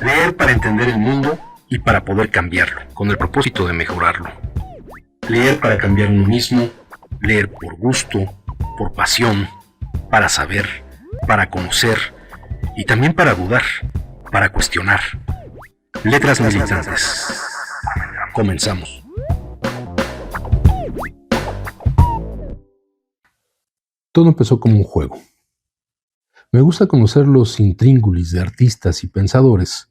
Leer para entender el mundo y para poder cambiarlo, con el propósito de mejorarlo. Leer para cambiar uno mismo, leer por gusto, por pasión, para saber, para conocer y también para dudar, para cuestionar. Letras militantes. Comenzamos. Todo empezó como un juego. Me gusta conocer los intríngulis de artistas y pensadores,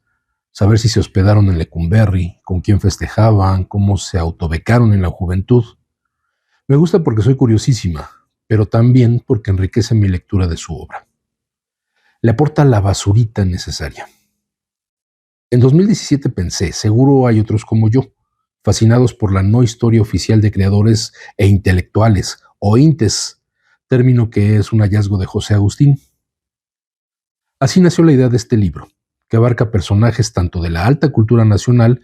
saber si se hospedaron en Lecumberri, con quién festejaban, cómo se autobecaron en la juventud. Me gusta porque soy curiosísima, pero también porque enriquece mi lectura de su obra. Le aporta la basurita necesaria. En 2017 pensé, seguro hay otros como yo, fascinados por la no historia oficial de creadores e intelectuales, o INTES, término que es un hallazgo de José Agustín. Así nació la idea de este libro, que abarca personajes tanto de la alta cultura nacional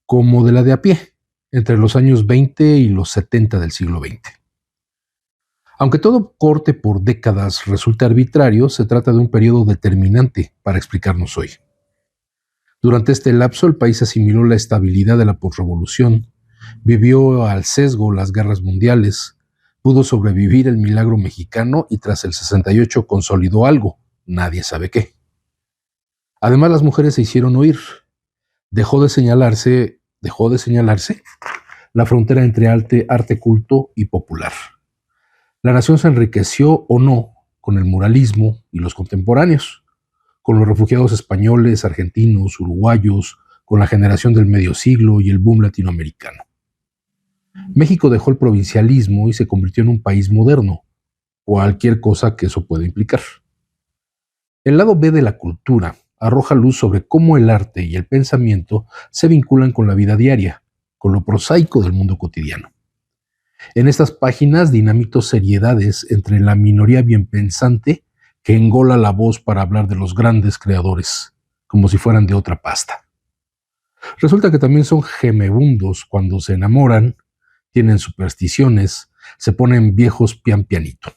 como de la de a pie, entre los años 20 y los 70 del siglo XX. Aunque todo corte por décadas resulta arbitrario, se trata de un periodo determinante para explicarnos hoy. Durante este lapso, el país asimiló la estabilidad de la posrevolución, vivió al sesgo las guerras mundiales, pudo sobrevivir el milagro mexicano y tras el 68 consolidó algo, nadie sabe qué. Además, las mujeres se hicieron oír. Dejó de señalarse la frontera entre arte culto y popular. La nación se enriqueció o no con el muralismo y los contemporáneos, con los refugiados españoles, argentinos, uruguayos, con la generación del medio siglo y el boom latinoamericano. México dejó el provincialismo y se convirtió en un país moderno, cualquier cosa que eso pueda implicar. El lado B de la cultura arroja luz sobre cómo el arte y el pensamiento se vinculan con la vida diaria, con lo prosaico del mundo cotidiano. En estas páginas dinamito seriedades entre la minoría bienpensante que engola la voz para hablar de los grandes creadores, como si fueran de otra pasta. Resulta que también son gemebundos cuando se enamoran, tienen supersticiones, se ponen viejos pian pianito.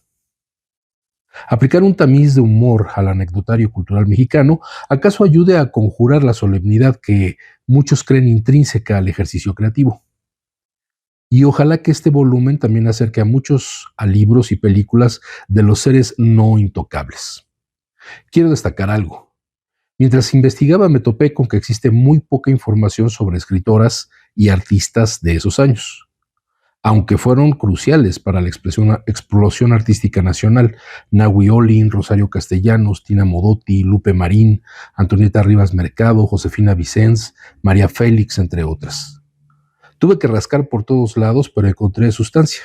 Aplicar un tamiz de humor al anecdotario cultural mexicano acaso ayude a conjurar la solemnidad que muchos creen intrínseca al ejercicio creativo. Y ojalá que este volumen también acerque a muchos a libros y películas de los seres no intocables. Quiero destacar algo. Mientras investigaba me topé con que existe muy poca información sobre escritoras y artistas de esos años, aunque fueron cruciales para la explosión artística nacional. Nahui Olin, Rosario Castellanos, Tina Modotti, Lupe Marín, Antonieta Rivas Mercado, Josefina Vicens, María Félix, entre otras. Tuve que rascar por todos lados, pero encontré sustancia.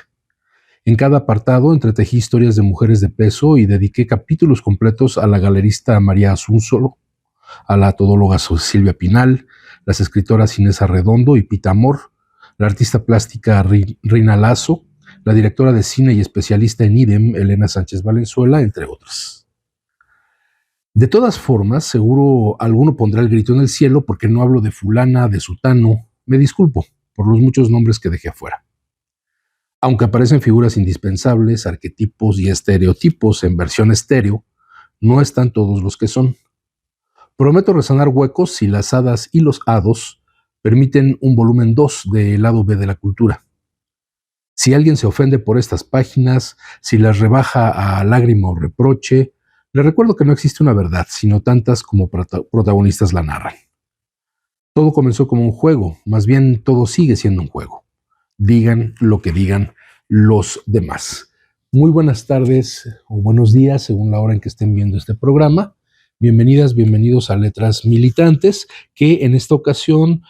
En cada apartado entretejí historias de mujeres de peso y dediqué capítulos completos a la galerista María Asúnzolo, a la todóloga Silvia Pinal, las escritoras Inés Arredondo y Pita Amor, la artista plástica Rina Lazo, la directora de cine y especialista en IDEM, Elena Sánchez Valenzuela, entre otras. De todas formas, seguro alguno pondrá el grito en el cielo porque no hablo de fulana, de sutano. Me disculpo por los muchos nombres que dejé afuera. Aunque aparecen figuras indispensables, arquetipos y estereotipos en versión estéreo, no están todos los que son. Prometo resanar huecos si las hadas y los hados permiten un volumen 2 del lado B de la cultura. Si alguien se ofende por estas páginas, si las rebaja a lágrima o reproche, le recuerdo que no existe una verdad, sino tantas como protagonistas la narran. Todo comenzó como un juego, más bien todo sigue siendo un juego. Digan lo que digan los demás. Muy buenas tardes o buenos días, según la hora en que estén viendo este programa. Bienvenidas, bienvenidos a Letras Militantes, que en esta ocasión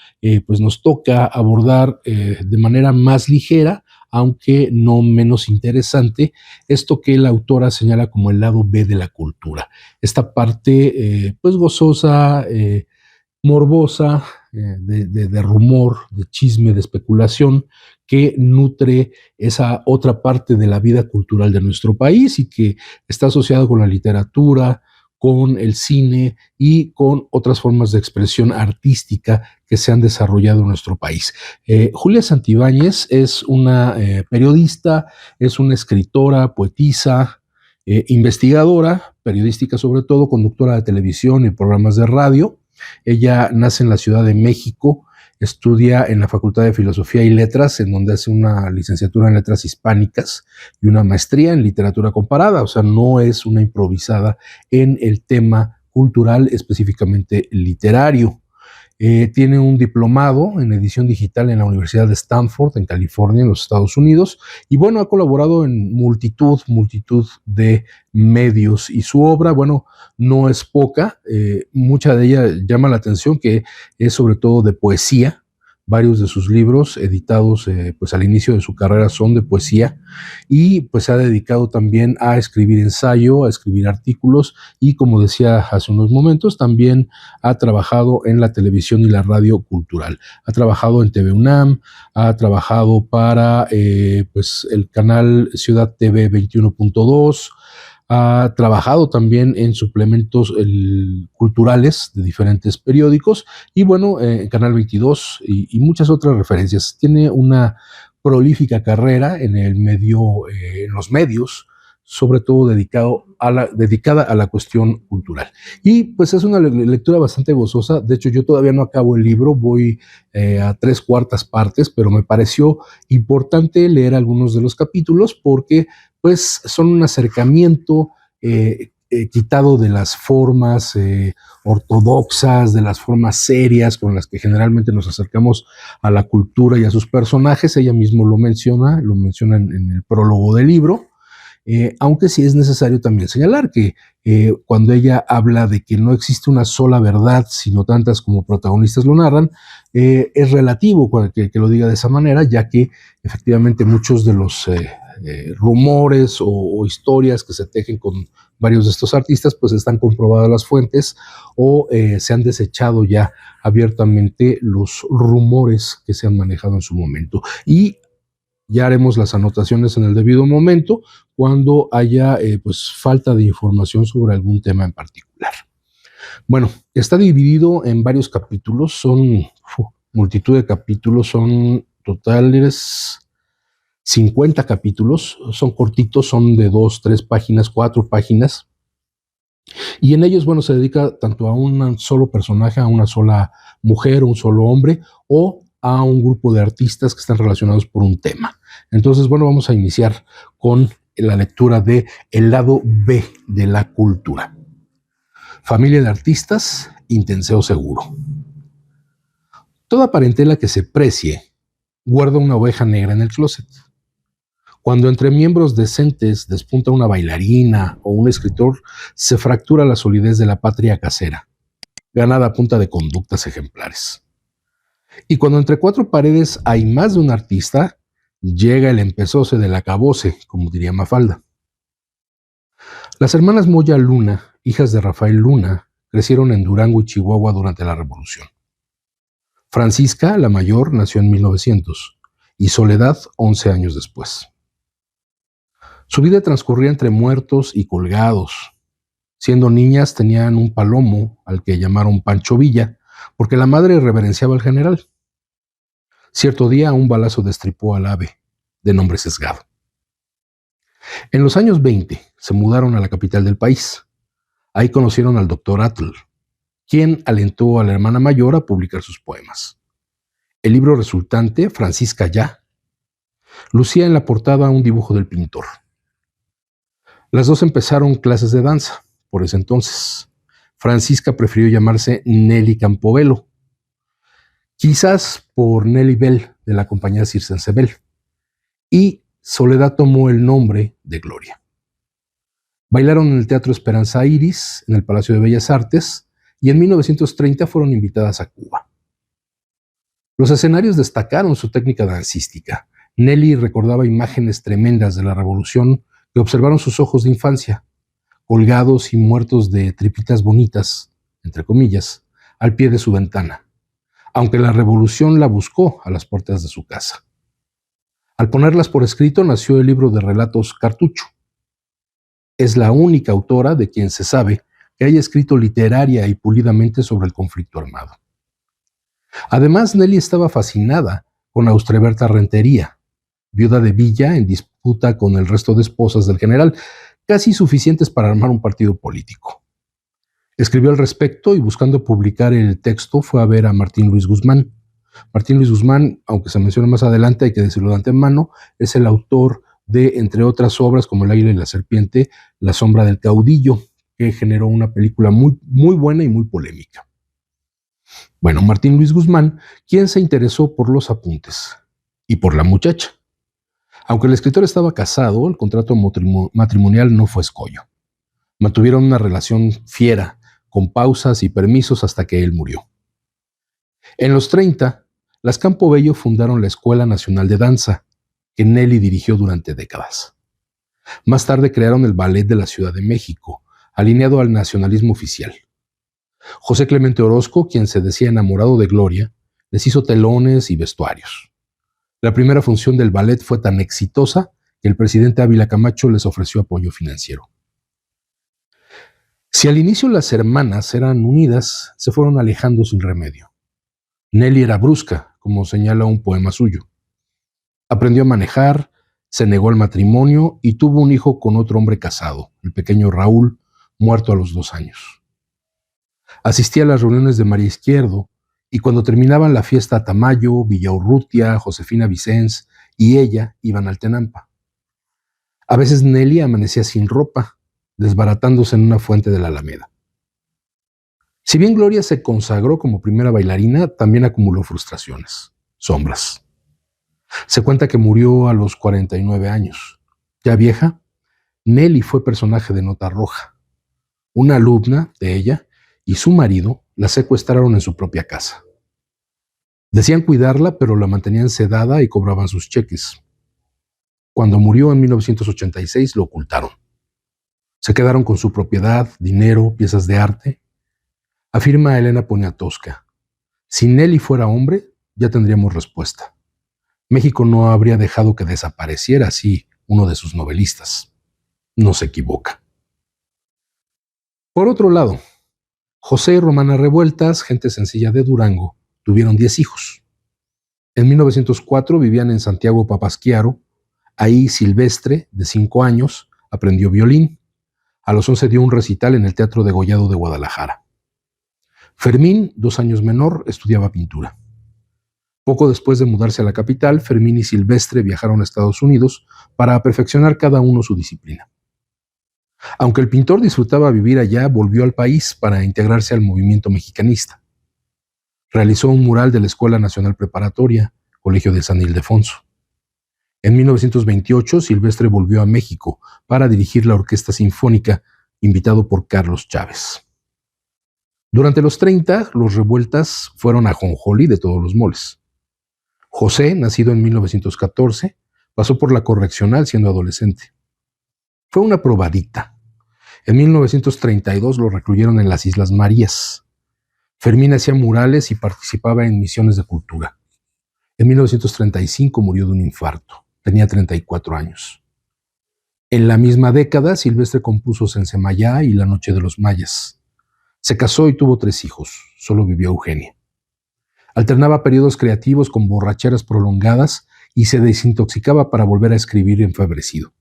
pues nos toca abordar de manera más ligera, aunque no menos interesante, esto que la autora señala como el lado B de la cultura. Esta parte pues gozosa, morbosa, de rumor, de chisme, de especulación, que nutre esa otra parte de la vida cultural de nuestro país y que está asociada con la literatura, con el cine y con otras formas de expresión artística que se han desarrollado en nuestro país. Julia Santibáñez es una periodista, es una escritora, poetisa, investigadora, periodística sobre todo, conductora de televisión y programas de radio. Ella nace en la Ciudad de México, estudia en la Facultad de Filosofía y Letras, en donde hace una licenciatura en Letras Hispánicas y una maestría en Literatura Comparada, o sea, no es una improvisada en el tema cultural, específicamente literario. Tiene un diplomado en edición digital en la Universidad de Stanford, en California, en los Estados Unidos, y bueno, ha colaborado en multitud de medios, y su obra, bueno, no es poca, mucha de ella llama la atención, que es sobre todo de poesía. Varios de sus libros editados pues al inicio de su carrera son de poesía, y pues se ha dedicado también a escribir ensayo, a escribir artículos, y como decía hace unos momentos, también ha trabajado en la televisión y la radio cultural. Ha trabajado en TV UNAM, ha trabajado para pues el canal Ciudad TV 21.2, ha trabajado también en suplementos culturales de diferentes periódicos, y bueno, Canal 22 y muchas otras referencias. Tiene una prolífica carrera en el medio, en los medios, sobre todo dedicada a la cuestión cultural. Y pues es una lectura bastante gozosa. De hecho, yo todavía no acabo el libro, voy a 3/4 partes, pero me pareció importante leer algunos de los capítulos porque pues son un acercamiento quitado de las formas ortodoxas, de las formas serias con las que generalmente nos acercamos a la cultura y a sus personajes. Ella mismo lo menciona en el prólogo del libro. Aunque sí es necesario también señalar que cuando ella habla de que no existe una sola verdad, sino tantas como protagonistas lo narran, es relativo que lo diga de esa manera, ya que efectivamente muchos de los rumores o historias que se tejen con varios de estos artistas, pues están comprobadas las fuentes, o se han desechado ya abiertamente los rumores que se han manejado en su momento. Y ya haremos las anotaciones en el debido momento cuando haya pues falta de información sobre algún tema en particular. Bueno, está dividido en varios capítulos, son multitud de capítulos, son totales 50 capítulos, son cortitos, son de 2, 3 páginas, 4 páginas, y en ellos, bueno, se dedica tanto a un solo personaje, a una sola mujer, un solo hombre, o a un grupo de artistas que están relacionados por un tema. Entonces, bueno, vamos a iniciar con la lectura de El lado B de la cultura. Familia de artistas, intenseo seguro. Toda parentela que se precie guarda una oveja negra en el closet. Cuando entre miembros decentes despunta una bailarina o un escritor, se fractura la solidez de la patria casera, ganada a punta de conductas ejemplares. Y cuando entre 4 paredes hay más de un artista, llega el empezoce del acabose, como diría Mafalda. Las hermanas Moya Luna, hijas de Rafael Luna, crecieron en Durango y Chihuahua durante la Revolución. Francisca, la mayor, nació en 1900 y Soledad 11 años después. Su vida transcurría entre muertos y colgados. Siendo niñas tenían un palomo al que llamaron Pancho Villa, porque la madre reverenciaba al general. Cierto día un balazo destripó al ave, de nombre Sesgado. En los años 20 se mudaron a la capital del país. Ahí conocieron al doctor Atl, quien alentó a la hermana mayor a publicar sus poemas. El libro resultante, Francisca Ya, lucía en la portada un dibujo del pintor. Las dos empezaron clases de danza. Por ese entonces, Francisca prefirió llamarse Nelly Campobello, quizás por Nelly Bell de la compañía circense Bell, y Soledad tomó el nombre de Gloria. Bailaron en el Teatro Esperanza Iris, en el Palacio de Bellas Artes, y en 1930 fueron invitadas a Cuba. Los escenarios destacaron su técnica dancística. Nelly recordaba imágenes tremendas de la Revolución que observaron sus ojos de infancia, colgados y muertos de tripitas bonitas, entre comillas, al pie de su ventana, aunque la Revolución la buscó a las puertas de su casa. Al ponerlas por escrito nació el libro de relatos Cartucho. Es la única autora de quien se sabe que haya escrito literaria y pulidamente sobre el conflicto armado. Además, Nelly estaba fascinada con Austreberta Rentería, viuda de Villa en disputa con el resto de esposas del general, casi suficientes para armar un partido político. Escribió al respecto y buscando publicar el texto fue a ver a Martín Luis Guzmán. Martín Luis Guzmán, aunque se menciona más adelante, hay que decirlo de antemano, es el autor de, entre otras obras como El águila y la serpiente, La sombra del caudillo, que generó una película muy, muy buena y muy polémica. Bueno, Martín Luis Guzmán, quien se interesó por los apuntes y por la muchacha. Aunque el escritor estaba casado, el contrato matrimonial no fue escollo. Mantuvieron una relación fiera, con pausas y permisos hasta que él murió. En los 30, las Campobello fundaron la Escuela Nacional de Danza, que Nelly dirigió durante décadas. Más tarde crearon el Ballet de la Ciudad de México, alineado al nacionalismo oficial. José Clemente Orozco, quien se decía enamorado de Gloria, les hizo telones y vestuarios. La primera función del ballet fue tan exitosa que el presidente Ávila Camacho les ofreció apoyo financiero. Si al inicio las hermanas eran unidas, se fueron alejando sin remedio. Nelly era brusca, como señala un poema suyo. Aprendió a manejar, se negó al matrimonio y tuvo un hijo con otro hombre casado, el pequeño Raúl, muerto a los 2 años. Asistía a las reuniones de María Izquierdo y cuando terminaban la fiesta Tamayo, Villaurrutia, Josefina Vicens y ella iban al Tenampa. A veces Nelly amanecía sin ropa, desbaratándose en una fuente de la Alameda. Si bien Gloria se consagró como primera bailarina, también acumuló frustraciones, sombras. Se cuenta que murió a los 49 años. Ya vieja, Nelly fue personaje de nota roja. Una alumna de ella y su marido la secuestraron en su propia casa. Decían cuidarla, pero la mantenían sedada y cobraban sus cheques. Cuando murió en 1986 lo ocultaron. Se quedaron con su propiedad, dinero, piezas de arte. Afirma Elena Poniatowska: si Nelly fuera hombre, ya tendríamos respuesta. México no habría dejado que desapareciera así uno de sus novelistas. No se equivoca. Por otro lado, José y Romana Revueltas, gente sencilla de Durango, tuvieron 10 hijos. En 1904 vivían en Santiago Papasquiaro. Ahí Silvestre, de 5 años, aprendió violín. A los 11 dio un recital en el Teatro Degollado de Guadalajara. Fermín, 2 años menor, estudiaba pintura. Poco después de mudarse a la capital, Fermín y Silvestre viajaron a Estados Unidos para perfeccionar cada uno su disciplina. Aunque el pintor disfrutaba vivir allá, volvió al país para integrarse al movimiento mexicanista. Realizó un mural de la Escuela Nacional Preparatoria, Colegio de San Ildefonso. En 1928, Silvestre volvió a México para dirigir la Orquesta Sinfónica, invitado por Carlos Chávez. Durante los 30, los Revueltas fueron a ajonjolí de todos los moles. José, nacido en 1914, pasó por la correccional siendo adolescente. Fue una probadita. En 1932 lo recluyeron en las Islas Marías. Fermín hacía murales y participaba en misiones de cultura. En 1935 murió de un infarto. Tenía 34 años. En la misma década, Silvestre compuso Sensemayá y La Noche de los Mayas. Se casó y tuvo 3 hijos. Solo vivió Eugenia. Alternaba periodos creativos con borracheras prolongadas y se desintoxicaba para volver a escribir enfebrecido.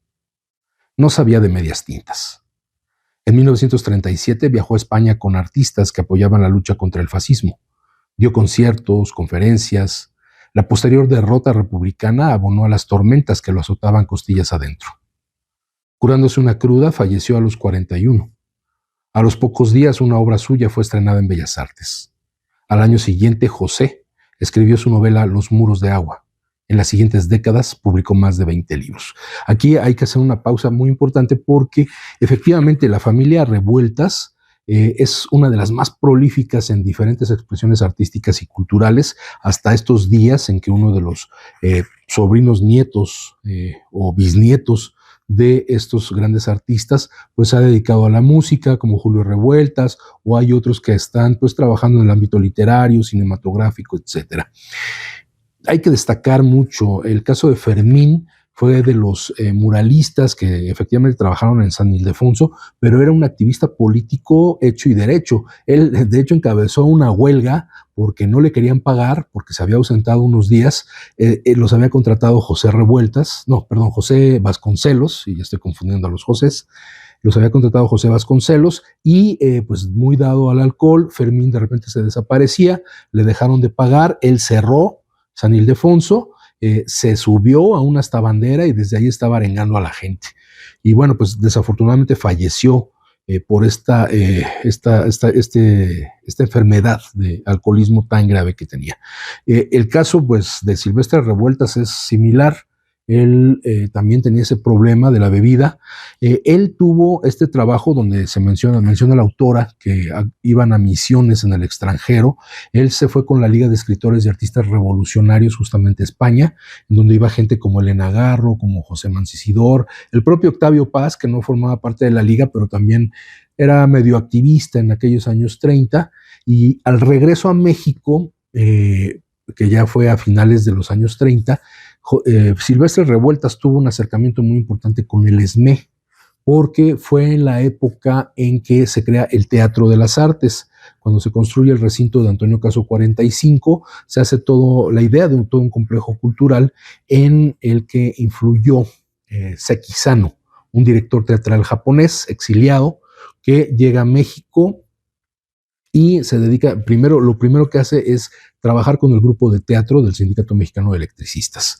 No sabía de medias tintas. En 1937 viajó a España con artistas que apoyaban la lucha contra el fascismo. Dio conciertos, conferencias. La posterior derrota republicana abonó a las tormentas que lo azotaban costillas adentro. Curándose una cruda, falleció a los 41. A los pocos días, una obra suya fue estrenada en Bellas Artes. Al año siguiente, José escribió su novela Los muros de agua. En las siguientes décadas publicó más de 20 libros. Aquí hay que hacer una pausa muy importante porque efectivamente la familia Revueltas es una de las más prolíficas en diferentes expresiones artísticas y culturales hasta estos días en que uno de los sobrinos nietos o bisnietos de estos grandes artistas pues se ha dedicado a la música, como Julio Revueltas, o hay otros que están pues trabajando en el ámbito literario, cinematográfico, etcétera. Hay que destacar mucho el caso de Fermín. Fue de los muralistas que efectivamente trabajaron en San Ildefonso, pero era un activista político hecho y derecho. Él, de hecho, encabezó una huelga porque no le querían pagar, porque se había ausentado unos días. Los había contratado José Vasconcelos, y ya estoy confundiendo a los Josés. Los había contratado José Vasconcelos y pues muy dado al alcohol, Fermín de repente se desaparecía, le dejaron de pagar, él cerró San Ildefonso, se subió a una hasta bandera y desde ahí estaba arengando a la gente. Y bueno, pues desafortunadamente falleció por esta enfermedad de alcoholismo tan grave que tenía. El caso pues de Silvestre Revueltas es similar. Él también tenía ese problema de la bebida. Él tuvo este trabajo donde se menciona la autora que iban a misiones en el extranjero. Él se fue con la Liga de Escritores y Artistas Revolucionarios justamente a España, en donde iba gente como Elena Garro, como José Mancisidor, el propio Octavio Paz, que no formaba parte de la Liga, pero también era medio activista en aquellos años 30, y al regreso a México, que ya fue a finales de los años 30, Silvestre Revueltas tuvo un acercamiento muy importante con el ESME, porque fue en la época en que se crea el Teatro de las Artes. Cuando se construye el recinto de Antonio Caso 45, se hace la idea de todo un complejo cultural en el que influyó Seki Sano, un director teatral japonés exiliado que llega a México y se dedica, lo primero que hace es trabajar con el grupo de teatro del Sindicato Mexicano de Electricistas.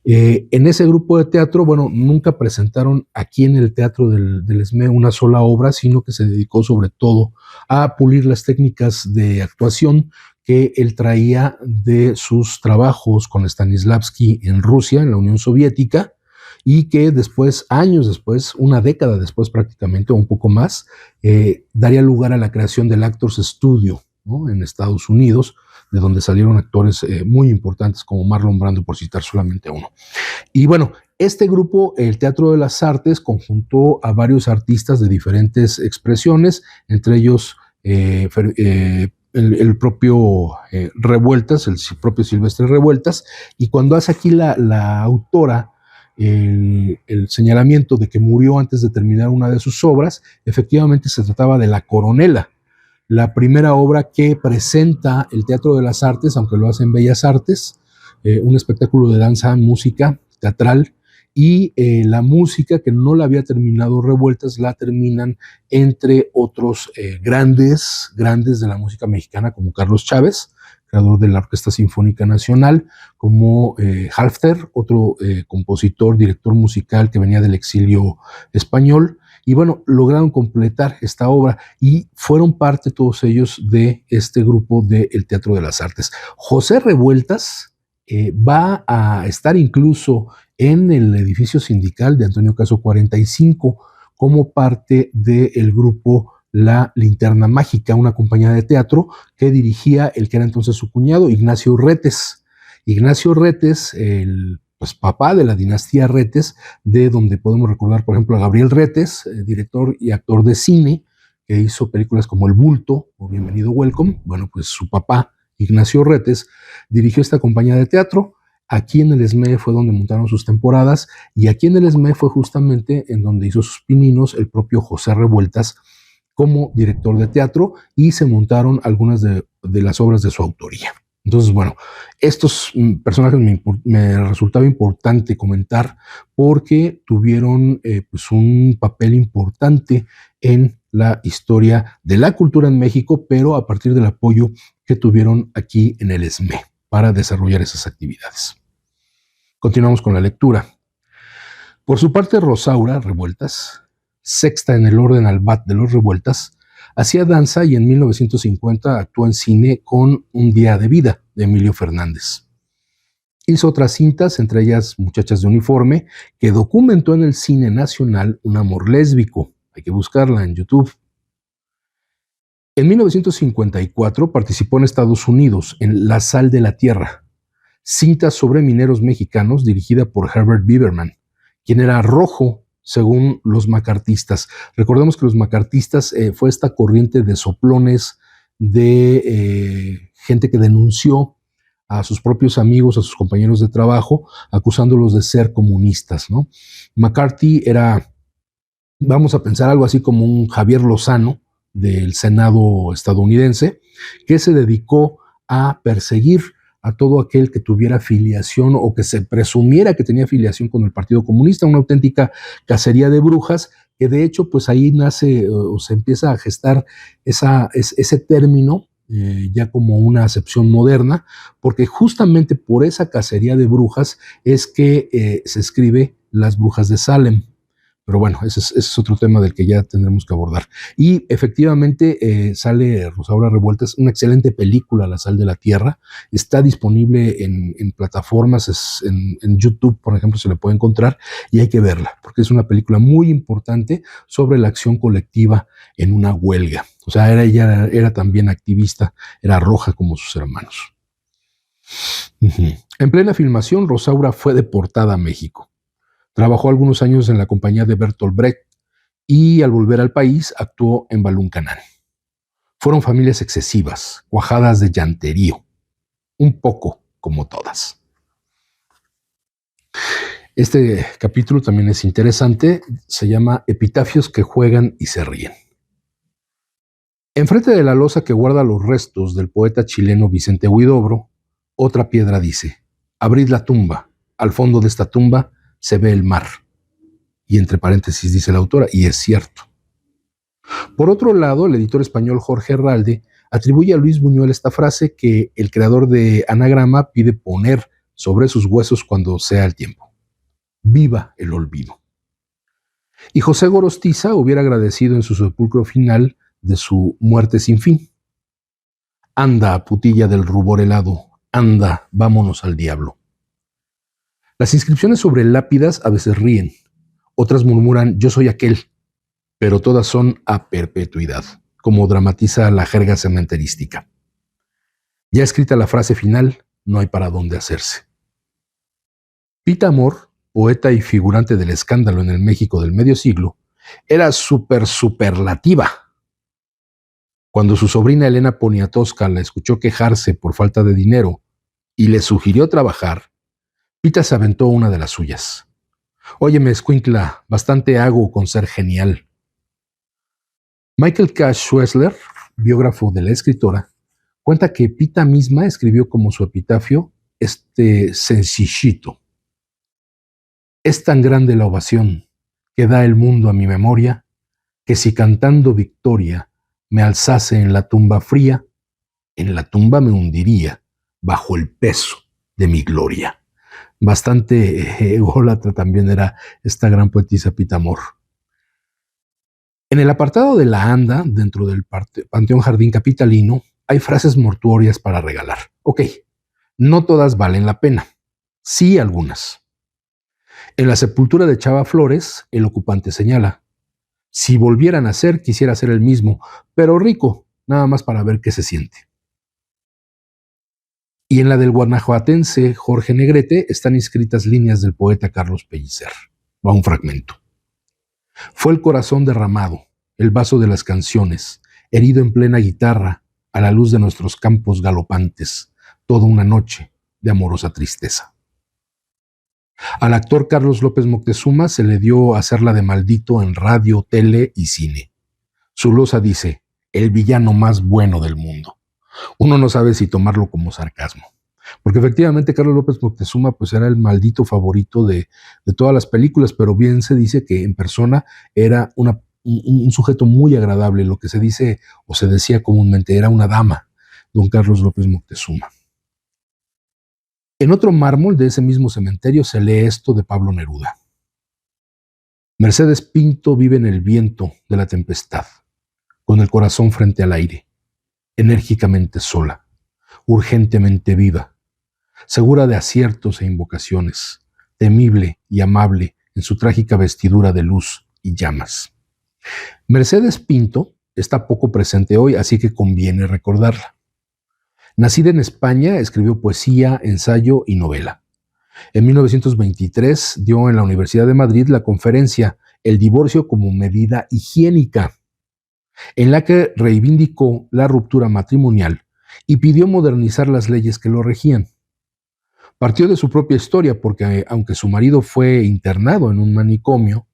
En ese grupo de teatro, bueno, nunca presentaron aquí en el Teatro del ESME una sola obra, sino que se dedicó sobre todo a pulir las técnicas de actuación que él traía de sus trabajos con Stanislavski en Rusia, en la Unión Soviética, y que después, años después, una década después prácticamente, o un poco más, daría lugar a la creación del Actors Studio, ¿no?, en Estados Unidos, de donde salieron actores muy importantes como Marlon Brando, por citar solamente uno. Y bueno, este grupo, el Teatro de las Artes, conjuntó a varios artistas de diferentes expresiones, entre ellos el propio Revueltas, el propio Silvestre Revueltas, y cuando hace aquí la autora el señalamiento de que murió antes de terminar una de sus obras, efectivamente se trataba de La Coronela, la primera obra que presenta el Teatro de las Artes, aunque lo hace en Bellas Artes, un espectáculo de danza, música, teatral, y la música que no la había terminado Revueltas, la terminan entre otros grandes de la música mexicana, como Carlos Chávez, creador de la Orquesta Sinfónica Nacional, como Halfter, otro compositor, director musical que venía del exilio español, y bueno, lograron completar esta obra y fueron parte todos ellos de este grupo del Teatro de las Artes. José Revueltas va a estar incluso en el edificio sindical de Antonio Caso 45 como parte del grupo La Linterna Mágica, una compañía de teatro que dirigía el que era entonces su cuñado, Ignacio Retes. Ignacio Retes, el papá de la dinastía Retes, de donde podemos recordar, por ejemplo, a Gabriel Retes, director y actor de cine, que hizo películas como El Bulto o Bienvenido Welcome. Bueno, pues su papá, Ignacio Retes, dirigió esta compañía de teatro. Aquí en el ESME fue donde montaron sus temporadas, y aquí en el ESME fue justamente en donde hizo sus pininos el propio José Revueltas como director de teatro, y se montaron algunas de las obras de su autoría. Entonces, bueno, estos personajes me resultaba importante comentar porque tuvieron pues un papel importante en la historia de la cultura en México, pero a partir del apoyo que tuvieron aquí en el ESME para desarrollar esas actividades. Continuamos con la lectura. Por su parte, Rosaura Revueltas, sexta en el orden al bat de los Revueltas, hacía danza y en 1950 actuó en cine con Un día de vida, de Emilio Fernández. Hizo otras cintas, entre ellas Muchachas de uniforme, que documentó en el cine nacional un amor lésbico. Hay que buscarla en YouTube. En 1954 participó en Estados Unidos en La sal de la tierra, cinta sobre mineros mexicanos dirigida por Herbert Biberman, quien era rojo según los macartistas. Recordemos que los macartistas fue esta corriente de soplones, de gente que denunció a sus propios amigos, a sus compañeros de trabajo, acusándolos de ser comunistas, ¿no? McCarthy era, vamos a pensar, algo así como un Javier Lozano del Senado estadounidense, que se dedicó a perseguir a todo aquel que tuviera afiliación o que se presumiera que tenía afiliación con el Partido Comunista, una auténtica cacería de brujas que de hecho pues ahí nace o se empieza a gestar ese término ya como una acepción moderna, porque justamente por esa cacería de brujas es que se escribe Las Brujas de Salem. Pero bueno, ese es otro tema del que ya tendremos que abordar. Y efectivamente sale Rosaura Revueltas, una excelente película, La Sal de la Tierra. Está disponible en plataformas, en YouTube, por ejemplo, se le puede encontrar y hay que verla, porque es una película muy importante sobre la acción colectiva en una huelga. O sea, ella era también activista, era roja como sus hermanos. En plena filmación, Rosaura fue deportada a México. Trabajó algunos años en la compañía de Bertolt Brecht y al volver al país actuó en Balún Canal. Fueron familias excesivas, cuajadas de llanterío, un poco como todas. Este capítulo también es interesante, se llama Epitafios que juegan y se ríen. Enfrente de la losa que guarda los restos del poeta chileno Vicente Huidobro, otra piedra dice: abrid la tumba, al fondo de esta tumba se ve el mar. Y entre paréntesis dice la autora, y es cierto. Por otro lado, el editor español Jorge Herralde atribuye a Luis Buñuel esta frase que el creador de Anagrama pide poner sobre sus huesos cuando sea el tiempo: viva el olvido. Y José Gorostiza hubiera agradecido en su sepulcro final de su muerte sin fin: anda, putilla del rubor helado, anda, vámonos al diablo. Las inscripciones sobre lápidas a veces ríen, otras murmuran yo soy aquel, pero todas son a perpetuidad, como dramatiza la jerga cementerística. Ya escrita la frase final, no hay para dónde hacerse. Pita Amor, poeta y figurante del escándalo en el México del medio siglo, era superlativa. Cuando su sobrina Elena Poniatowska la escuchó quejarse por falta de dinero y le sugirió trabajar, Pita se aventó una de las suyas. Óyeme, escuincla, bastante hago con ser genial. Michael Cash Schwessler, biógrafo de la escritora, cuenta que Pita misma escribió como su epitafio este sencillito: es tan grande la ovación que da el mundo a mi memoria, que si cantando victoria me alzase en la tumba fría, en la tumba me hundiría bajo el peso de mi gloria. Bastante ególatra también era esta gran poetisa Pita Amor. En el apartado de la anda, dentro del Panteón Jardín Capitalino, hay frases mortuorias para regalar. Ok, no todas valen la pena, sí algunas. En la sepultura de Chava Flores, el ocupante señala: si volviera a nacer, quisiera ser el mismo, pero rico, nada más para ver qué se siente. Y en la del guanajuatense Jorge Negrete están inscritas líneas del poeta Carlos Pellicer. Va un fragmento. Fue el corazón derramado, el vaso de las canciones, herido en plena guitarra, a la luz de nuestros campos galopantes, toda una noche de amorosa tristeza. Al actor Carlos López Moctezuma se le dio hacerla de maldito en radio, tele y cine. Su losa dice: el villano más bueno del mundo. Uno no sabe si tomarlo como sarcasmo, porque efectivamente Carlos López Moctezuma pues era el maldito favorito de todas las películas, pero bien se dice que en persona era un sujeto muy agradable. Lo que se dice o se decía comúnmente, era una dama, don Carlos López Moctezuma. En otro mármol de ese mismo cementerio se lee esto de Pablo Neruda: Mercedes Pinto vive en el viento de la tempestad, con el corazón frente al aire, enérgicamente sola, urgentemente viva, segura de aciertos e invocaciones, temible y amable en su trágica vestidura de luz y llamas. Mercedes Pinto está poco presente hoy, así que conviene recordarla. Nacida en España, escribió poesía, ensayo y novela. En 1923 dio en la Universidad de Madrid la conferencia El divorcio como medida higiénica, en la que reivindicó la ruptura matrimonial y pidió modernizar las leyes que lo regían. Partió de su propia historia porque, aunque su marido fue internado en un manicomio,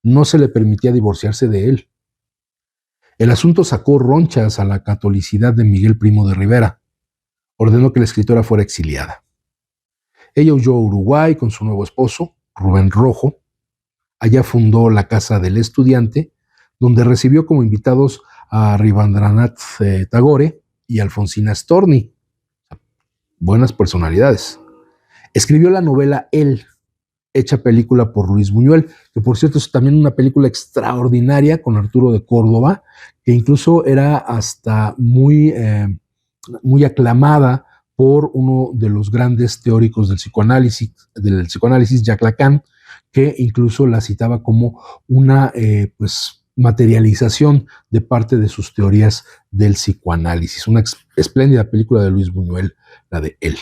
no se le permitía divorciarse de él. El asunto sacó ronchas a la catolicidad de Miguel Primo de Rivera. Ordenó que la escritora fuera exiliada. Ella huyó a Uruguay con su nuevo esposo, Rubén Rojo. Allá fundó la Casa del Estudiante, donde recibió como invitados a Rabindranath Tagore y Alfonsina Storni, buenas personalidades. Escribió la novela Él, hecha película por Luis Buñuel, que por cierto es también una película extraordinaria con Arturo de Córdoba, que incluso era hasta muy aclamada por uno de los grandes teóricos del psicoanálisis, Jacques Lacan, que incluso la citaba como una materialización de parte de sus teorías del psicoanálisis. Una espléndida película de Luis Buñuel, la de Él.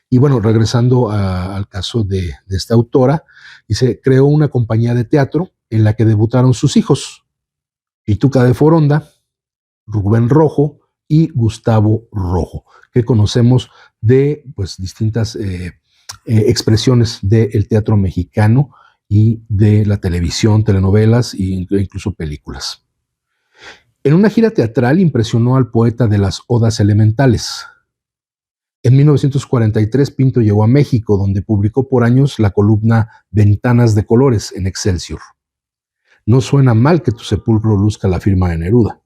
Y bueno, regresando al caso de esta autora, dice, creó una compañía de teatro en la que debutaron sus hijos, Pituca de Foronda, Rubén Rojo y Gustavo Rojo, que conocemos de pues, distintas expresiones del teatro mexicano y de la televisión, telenovelas e incluso películas. En una gira teatral impresionó al poeta de las Odas Elementales. En 1943 Pinto llegó a México, donde publicó por años la columna Ventanas de Colores en Excelsior. No suena mal que tu sepulcro luzca la firma de Neruda.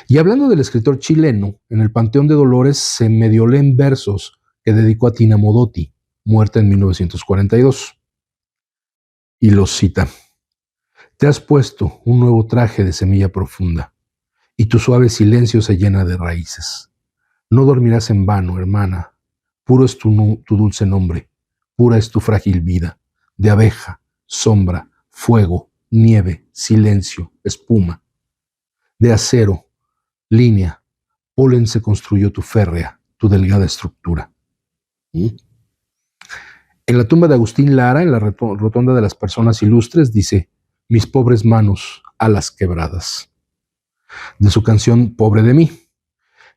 Y hablando del escritor chileno, en el Panteón de Dolores se medio leen versos que dedicó a Tina Modotti, muerta en 1942. Y los cita. Te has puesto un nuevo traje de semilla profunda, y tu suave silencio se llena de raíces. No dormirás en vano, hermana. Puro es tu dulce nombre, pura es tu frágil vida, de abeja, sombra, fuego, nieve, silencio, espuma. De acero, línea, polen se construyó tu férrea, tu delgada estructura. En la tumba de Agustín Lara, en la rotonda de las personas ilustres, dice, mis pobres manos, alas quebradas. De su canción Pobre de mí.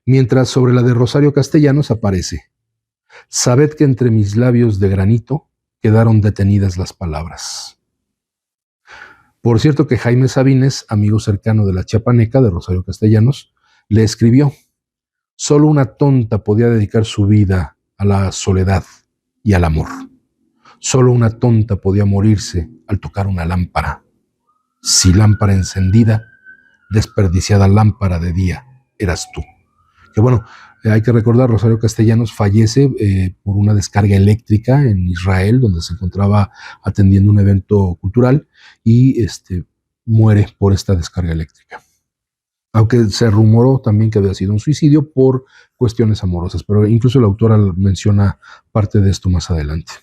Mientras sobre la de Rosario Castellanos aparece, sabed que entre mis labios de granito quedaron detenidas las palabras. Por cierto que Jaime Sabines, amigo cercano de la chiapaneca de Rosario Castellanos, le escribió, solo una tonta podía dedicar su vida a la soledad y al amor. Solo una tonta podía morirse al tocar una lámpara. Si lámpara encendida, desperdiciada lámpara de día, eras tú. Que bueno, hay que recordar, Rosario Castellanos fallece por una descarga eléctrica en Israel, donde se encontraba atendiendo un evento cultural y muere por esta descarga eléctrica. Aunque se rumoró también que había sido un suicidio por cuestiones amorosas, pero incluso la autora menciona parte de esto más adelante.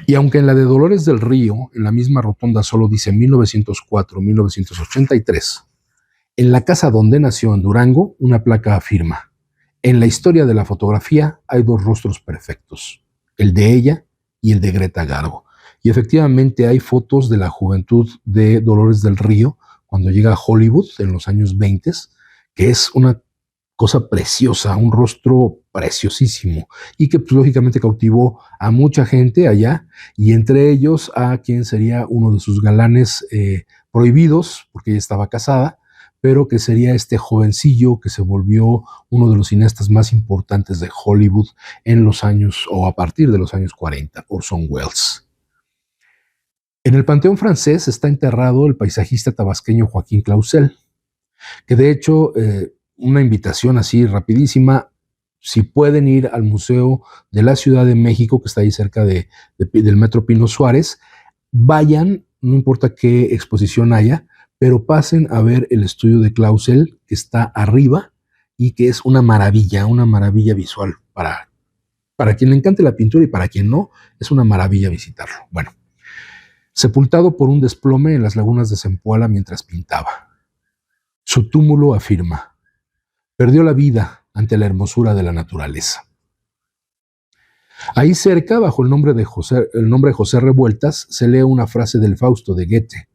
Y aunque en la de Dolores del Río, en la misma rotonda solo dice 1904-1983, en la casa donde nació en Durango, una placa afirma, en la historia de la fotografía hay dos rostros perfectos, el de ella y el de Greta Garbo. Y efectivamente hay fotos de la juventud de Dolores del Río cuando llega a Hollywood en los años 20, que es una cosa preciosa, un rostro preciosísimo y que pues, lógicamente cautivó a mucha gente allá y entre ellos a quien sería uno de sus galanes prohibidos, porque ella estaba casada, pero que sería este jovencillo que se volvió uno de los cineastas más importantes de Hollywood en los años, o a partir de los años 40, Orson Welles. En el Panteón francés está enterrado el paisajista tabasqueño Joaquín Clausel, que de hecho, una invitación así rapidísima, si pueden ir al Museo de la Ciudad de México, que está ahí cerca del Metro Pino Suárez, vayan, no importa qué exposición haya, pero pasen a ver el estudio de Clausel, que está arriba y que es una maravilla visual para quien le encante la pintura y para quien no, es una maravilla visitarlo. Bueno, sepultado por un desplome en las lagunas de Zempoala mientras pintaba. Su túmulo afirma, perdió la vida ante la hermosura de la naturaleza. Ahí cerca, bajo el nombre de José Revueltas, se lee una frase del Fausto de Goethe.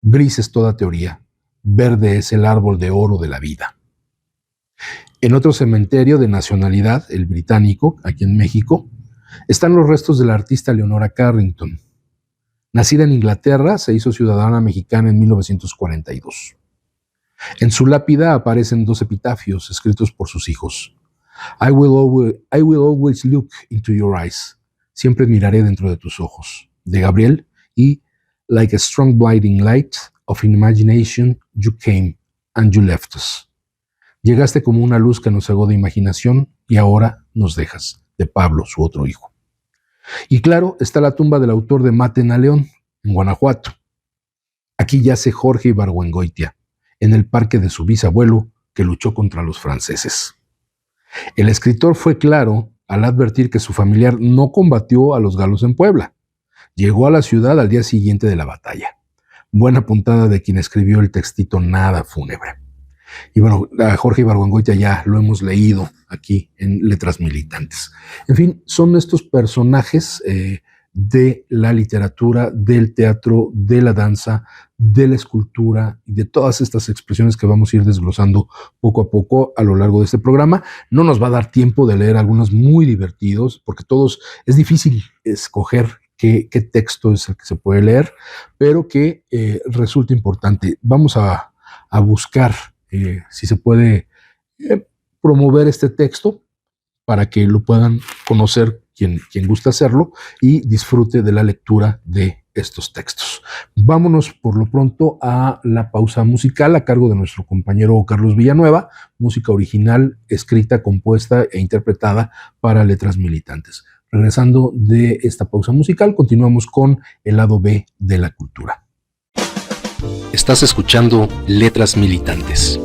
Gris es toda teoría, verde es el árbol de oro de la vida. En otro cementerio de nacionalidad, el británico, aquí en México, están los restos de la artista Leonora Carrington. Nacida en Inglaterra, se hizo ciudadana mexicana en 1942. En su lápida aparecen 2 epitafios escritos por sus hijos. I will always look into your eyes. Siempre miraré dentro de tus ojos. de Gabriel, y Like a strong blinding light of imagination, you came and you left us. Llegaste como una luz que nos cegó de imaginación y ahora nos dejas, de Pablo, su otro hijo. Y claro, está la tumba del autor de Maten a León, en Guanajuato. Aquí yace Jorge Ibargüengoitia, en el parque de su bisabuelo que luchó contra los franceses. El escritor fue claro al advertir que su familiar no combatió a los galos en Puebla. Llegó a la ciudad al día siguiente de la batalla. Buena puntada de quien escribió el textito nada fúnebre. Y bueno, a Jorge Ibargüengoitia ya lo hemos leído aquí en Letras Militantes. En fin, son estos personajes de la literatura, del teatro, de la danza, de la escultura y de todas estas expresiones que vamos a ir desglosando poco a poco a lo largo de este programa. No nos va a dar tiempo de leer algunos muy divertidos, porque todos es difícil escoger qué texto es el que se puede leer, pero que resulta importante. Vamos a buscar si se puede promover este texto para que lo puedan conocer quien gusta hacerlo y disfrute de la lectura de estos textos. Vámonos por lo pronto a la pausa musical a cargo de nuestro compañero Carlos Villanueva, música original escrita, compuesta e interpretada para Letras Militantes. Regresando de esta pausa musical, continuamos con el lado B de la cultura. Estás escuchando Letras Militantes.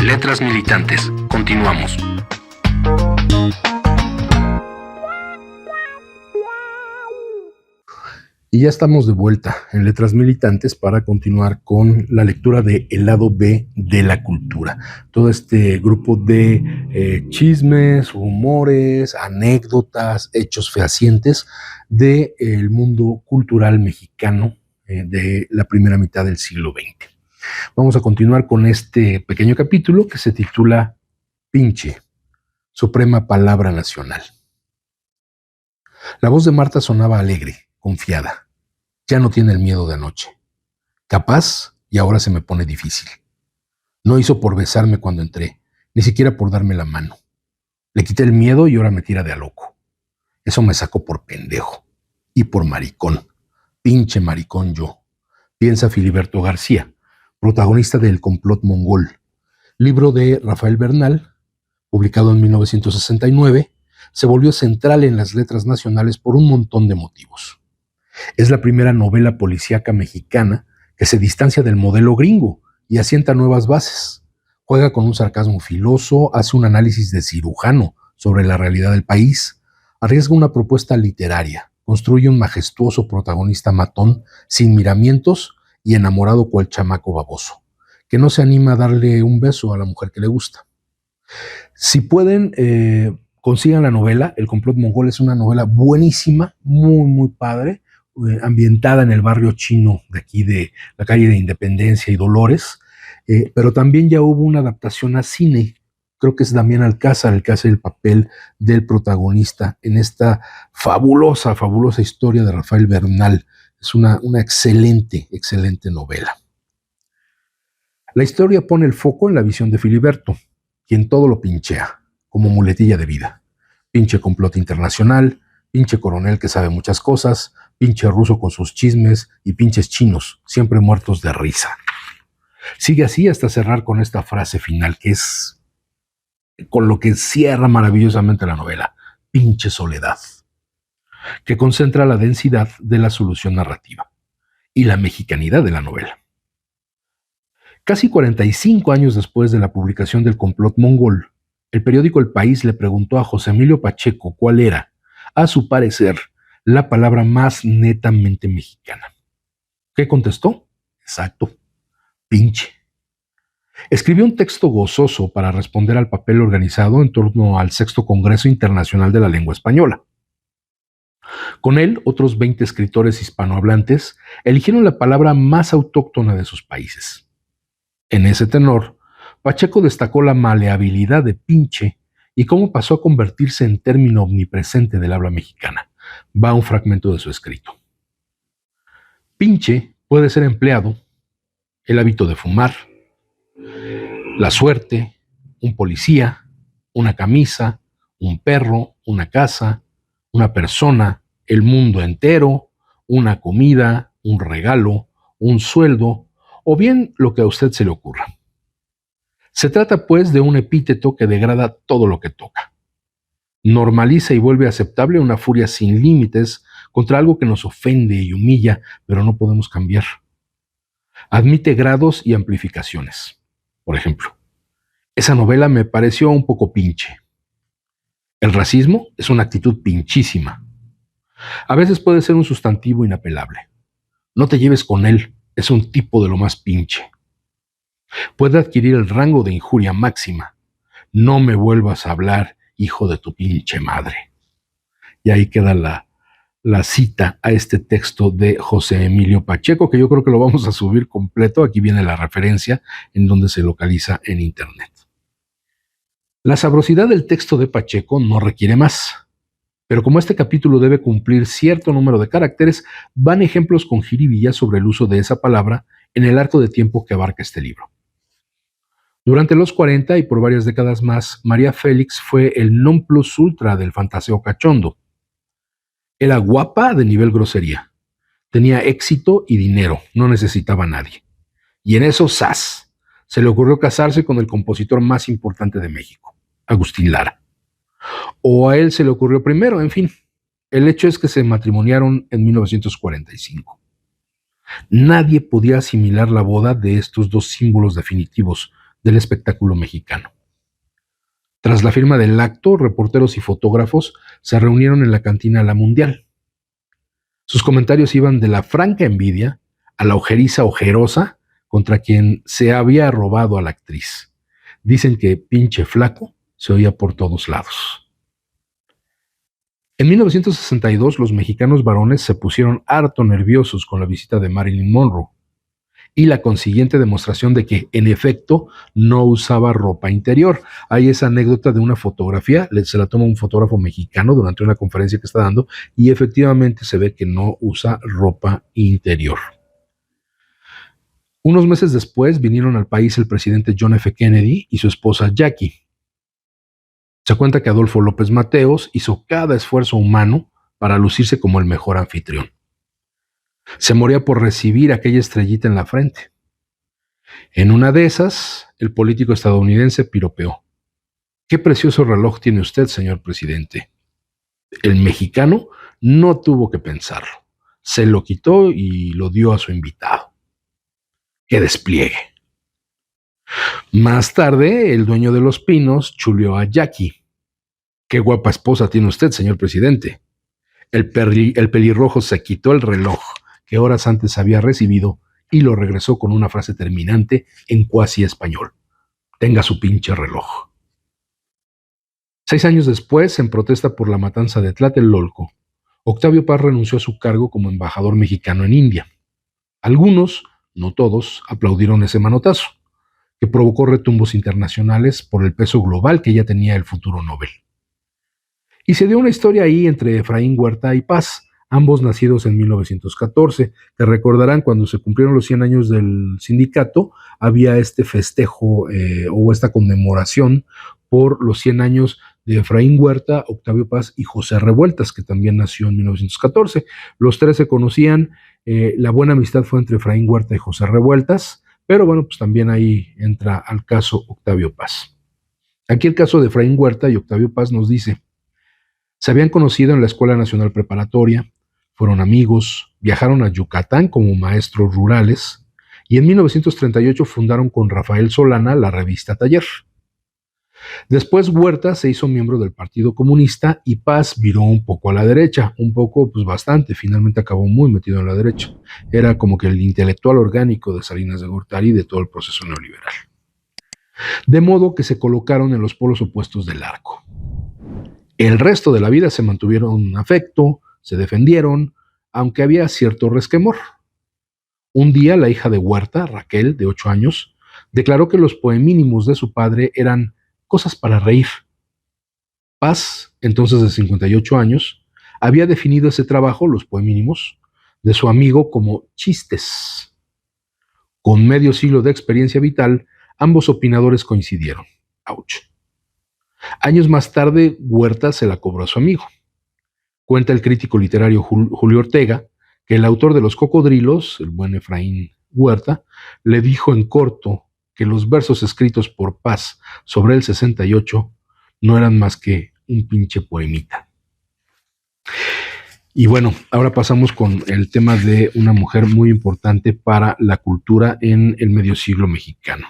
Letras Militantes. Continuamos. Y ya estamos de vuelta en Letras Militantes para continuar con la lectura de El lado B de la cultura. Todo este grupo de chismes, rumores, anécdotas, hechos fehacientes del mundo cultural mexicano de la primera mitad del siglo XX. Vamos a continuar con este pequeño capítulo que se titula Pinche, Suprema Palabra Nacional. La voz de Marta sonaba alegre, confiada. Ya no tiene el miedo de anoche. Capaz, y ahora se me pone difícil. No hizo por besarme cuando entré, ni siquiera por darme la mano. Le quité el miedo y ahora me tira de a loco. Eso me sacó por pendejo y por maricón. Pinche maricón yo, piensa Filiberto García, protagonista de El complot mongol, libro de Rafael Bernal, Publicado en 1969, se volvió central en las letras nacionales por un montón de motivos. Es la primera novela policíaca mexicana que se distancia del modelo gringo y asienta nuevas bases. Juega con un sarcasmo filoso, hace un análisis de cirujano sobre la realidad del país, arriesga una propuesta literaria, construye un majestuoso protagonista matón, sin miramientos y enamorado cual chamaco baboso, que no se anima a darle un beso a la mujer que le gusta. Si pueden, consigan la novela. El complot mongol es una novela buenísima, muy, muy padre, ambientada en el barrio chino de aquí de la calle de Independencia y Dolores, pero también ya hubo una adaptación a cine. Creo que es Damián Alcázar el que hace el papel del protagonista en esta fabulosa, fabulosa historia de Rafael Bernal. Es una excelente, excelente novela. La historia pone el foco en la visión de Filiberto, quien todo lo pinchea, como muletilla de vida. Pinche complot internacional, pinche coronel que sabe muchas cosas, pinche ruso con sus chismes y pinches chinos, siempre muertos de risa. Sigue así hasta cerrar con esta frase final que es con lo que cierra maravillosamente la novela: pinche soledad, que concentra la densidad de la solución narrativa y la mexicanidad de la novela. Casi 45 años después de la publicación del complot mongol, el periódico El País le preguntó a José Emilio Pacheco cuál era, a su parecer, la palabra más netamente mexicana. ¿Qué contestó? Exacto, pinche. Escribió un texto gozoso para responder al papel organizado en torno al Sexto Congreso Internacional de la Lengua Española. Con él, otros 20 escritores hispanohablantes eligieron la palabra más autóctona de sus países. En ese tenor, Pacheco destacó la maleabilidad de pinche y cómo pasó a convertirse en término omnipresente del habla mexicana. Va un fragmento de su escrito. Pinche puede ser empleado, el hábito de fumar, la suerte, un policía, una camisa, un perro, una casa, una persona, el mundo entero, una comida, un regalo, un sueldo, o bien lo que a usted se le ocurra. Se trata, pues, de un epíteto que degrada todo lo que toca. Normaliza y vuelve aceptable una furia sin límites contra algo que nos ofende y humilla, pero no podemos cambiar. Admite grados y amplificaciones. Por ejemplo, esa novela me pareció un poco pinche. El racismo es una actitud pinchísima. A veces puede ser un sustantivo inapelable. No te lleves con él, es un tipo de lo más pinche. Puede adquirir el rango de injuria máxima. No me vuelvas a hablar, hijo de tu pinche madre. Y ahí queda la cita a este texto de José Emilio Pacheco, que yo creo que lo vamos a subir completo. Aquí viene la referencia en donde se localiza en internet. La sabrosidad del texto de Pacheco no requiere más. Pero como este capítulo debe cumplir cierto número de caracteres, van ejemplos con jiribilla sobre el uso de esa palabra en el arco de tiempo que abarca este libro. Durante los 40 y por varias décadas más, María Félix fue el non plus ultra del fantaseo cachondo. Era guapa de nivel grosería. Tenía éxito y dinero, no necesitaba a nadie. Y en eso, ¡zas!, se le ocurrió casarse con el compositor más importante de México, Agustín Lara. O a él se le ocurrió primero, en fin. El hecho es que se matrimoniaron en 1945. Nadie podía asimilar la boda de estos dos símbolos definitivos del espectáculo mexicano. Tras la firma del acto, reporteros y fotógrafos se reunieron en la cantina La Mundial. Sus comentarios iban de la franca envidia a la ojeriza ojerosa contra quien se había robado a la actriz. Dicen que pinche flaco se oía por todos lados. En 1962, los mexicanos varones se pusieron harto nerviosos con la visita de Marilyn Monroe y la consiguiente demostración de que, en efecto, no usaba ropa interior. Hay esa anécdota de una fotografía, se la toma un fotógrafo mexicano durante una conferencia que está dando y efectivamente se ve que no usa ropa interior. Unos meses después vinieron al país el presidente John F. Kennedy y su esposa Jackie. Se cuenta que Adolfo López Mateos hizo cada esfuerzo humano para lucirse como el mejor anfitrión. Se moría por recibir aquella estrellita en la frente. En una de esas, el político estadounidense piropeó: Qué precioso reloj tiene usted, señor presidente. El mexicano no tuvo que pensarlo. Se lo quitó y lo dio a su invitado. ¡Qué despliegue! Más tarde, el dueño de los pinos chuleó a Jackie. ¡Qué guapa esposa tiene usted, señor presidente! El pelirrojo se quitó el reloj que horas antes había recibido y lo regresó con una frase terminante en cuasi español. Tenga su pinche reloj. 6 años después, en protesta por la matanza de Tlatelolco, Octavio Paz renunció a su cargo como embajador mexicano en India. Algunos, no todos, aplaudieron ese manotazo, que provocó retumbos internacionales por el peso global que ya tenía el futuro Nobel. Y se dio una historia ahí entre Efraín Huerta y Paz, ambos nacidos en 1914, que recordarán cuando se cumplieron los 100 años del sindicato, había este festejo o esta conmemoración por los 100 años de Efraín Huerta, Octavio Paz y José Revueltas, que también nació en 1914. Los tres se conocían, la buena amistad fue entre Efraín Huerta y José Revueltas, pero bueno, pues también ahí entra al caso Octavio Paz. Aquí el caso de Efraín Huerta y Octavio Paz nos dice: se habían conocido en la Escuela Nacional Preparatoria, fueron amigos, viajaron a Yucatán como maestros rurales y en 1938 fundaron con Rafael Solana la revista Taller. Después Huerta se hizo miembro del Partido Comunista y Paz viró un poco a la derecha, un poco, pues bastante, finalmente acabó muy metido en la derecha. Era como que el intelectual orgánico de Salinas de Gortari y de todo el proceso neoliberal. De modo que se colocaron en los polos opuestos del arco. El resto de la vida se mantuvieron afecto, se defendieron, aunque había cierto resquemor. Un día la hija de Huerta, Raquel, de 8 años, declaró que los poemínimos de su padre eran cosas para reír. Paz, entonces de 58 años, había definido ese trabajo, los poemínimos, de su amigo como chistes. Con medio siglo de experiencia vital, ambos opinadores coincidieron. ¡Auch! Años más tarde, Huerta se la cobró a su amigo. Cuenta el crítico literario Julio Ortega que el autor de Los Cocodrilos, el buen Efraín Huerta, le dijo en corto que los versos escritos por Paz sobre el 68 no eran más que un pinche poemita. Y bueno, ahora pasamos con el tema de una mujer muy importante para la cultura en el medio siglo mexicano.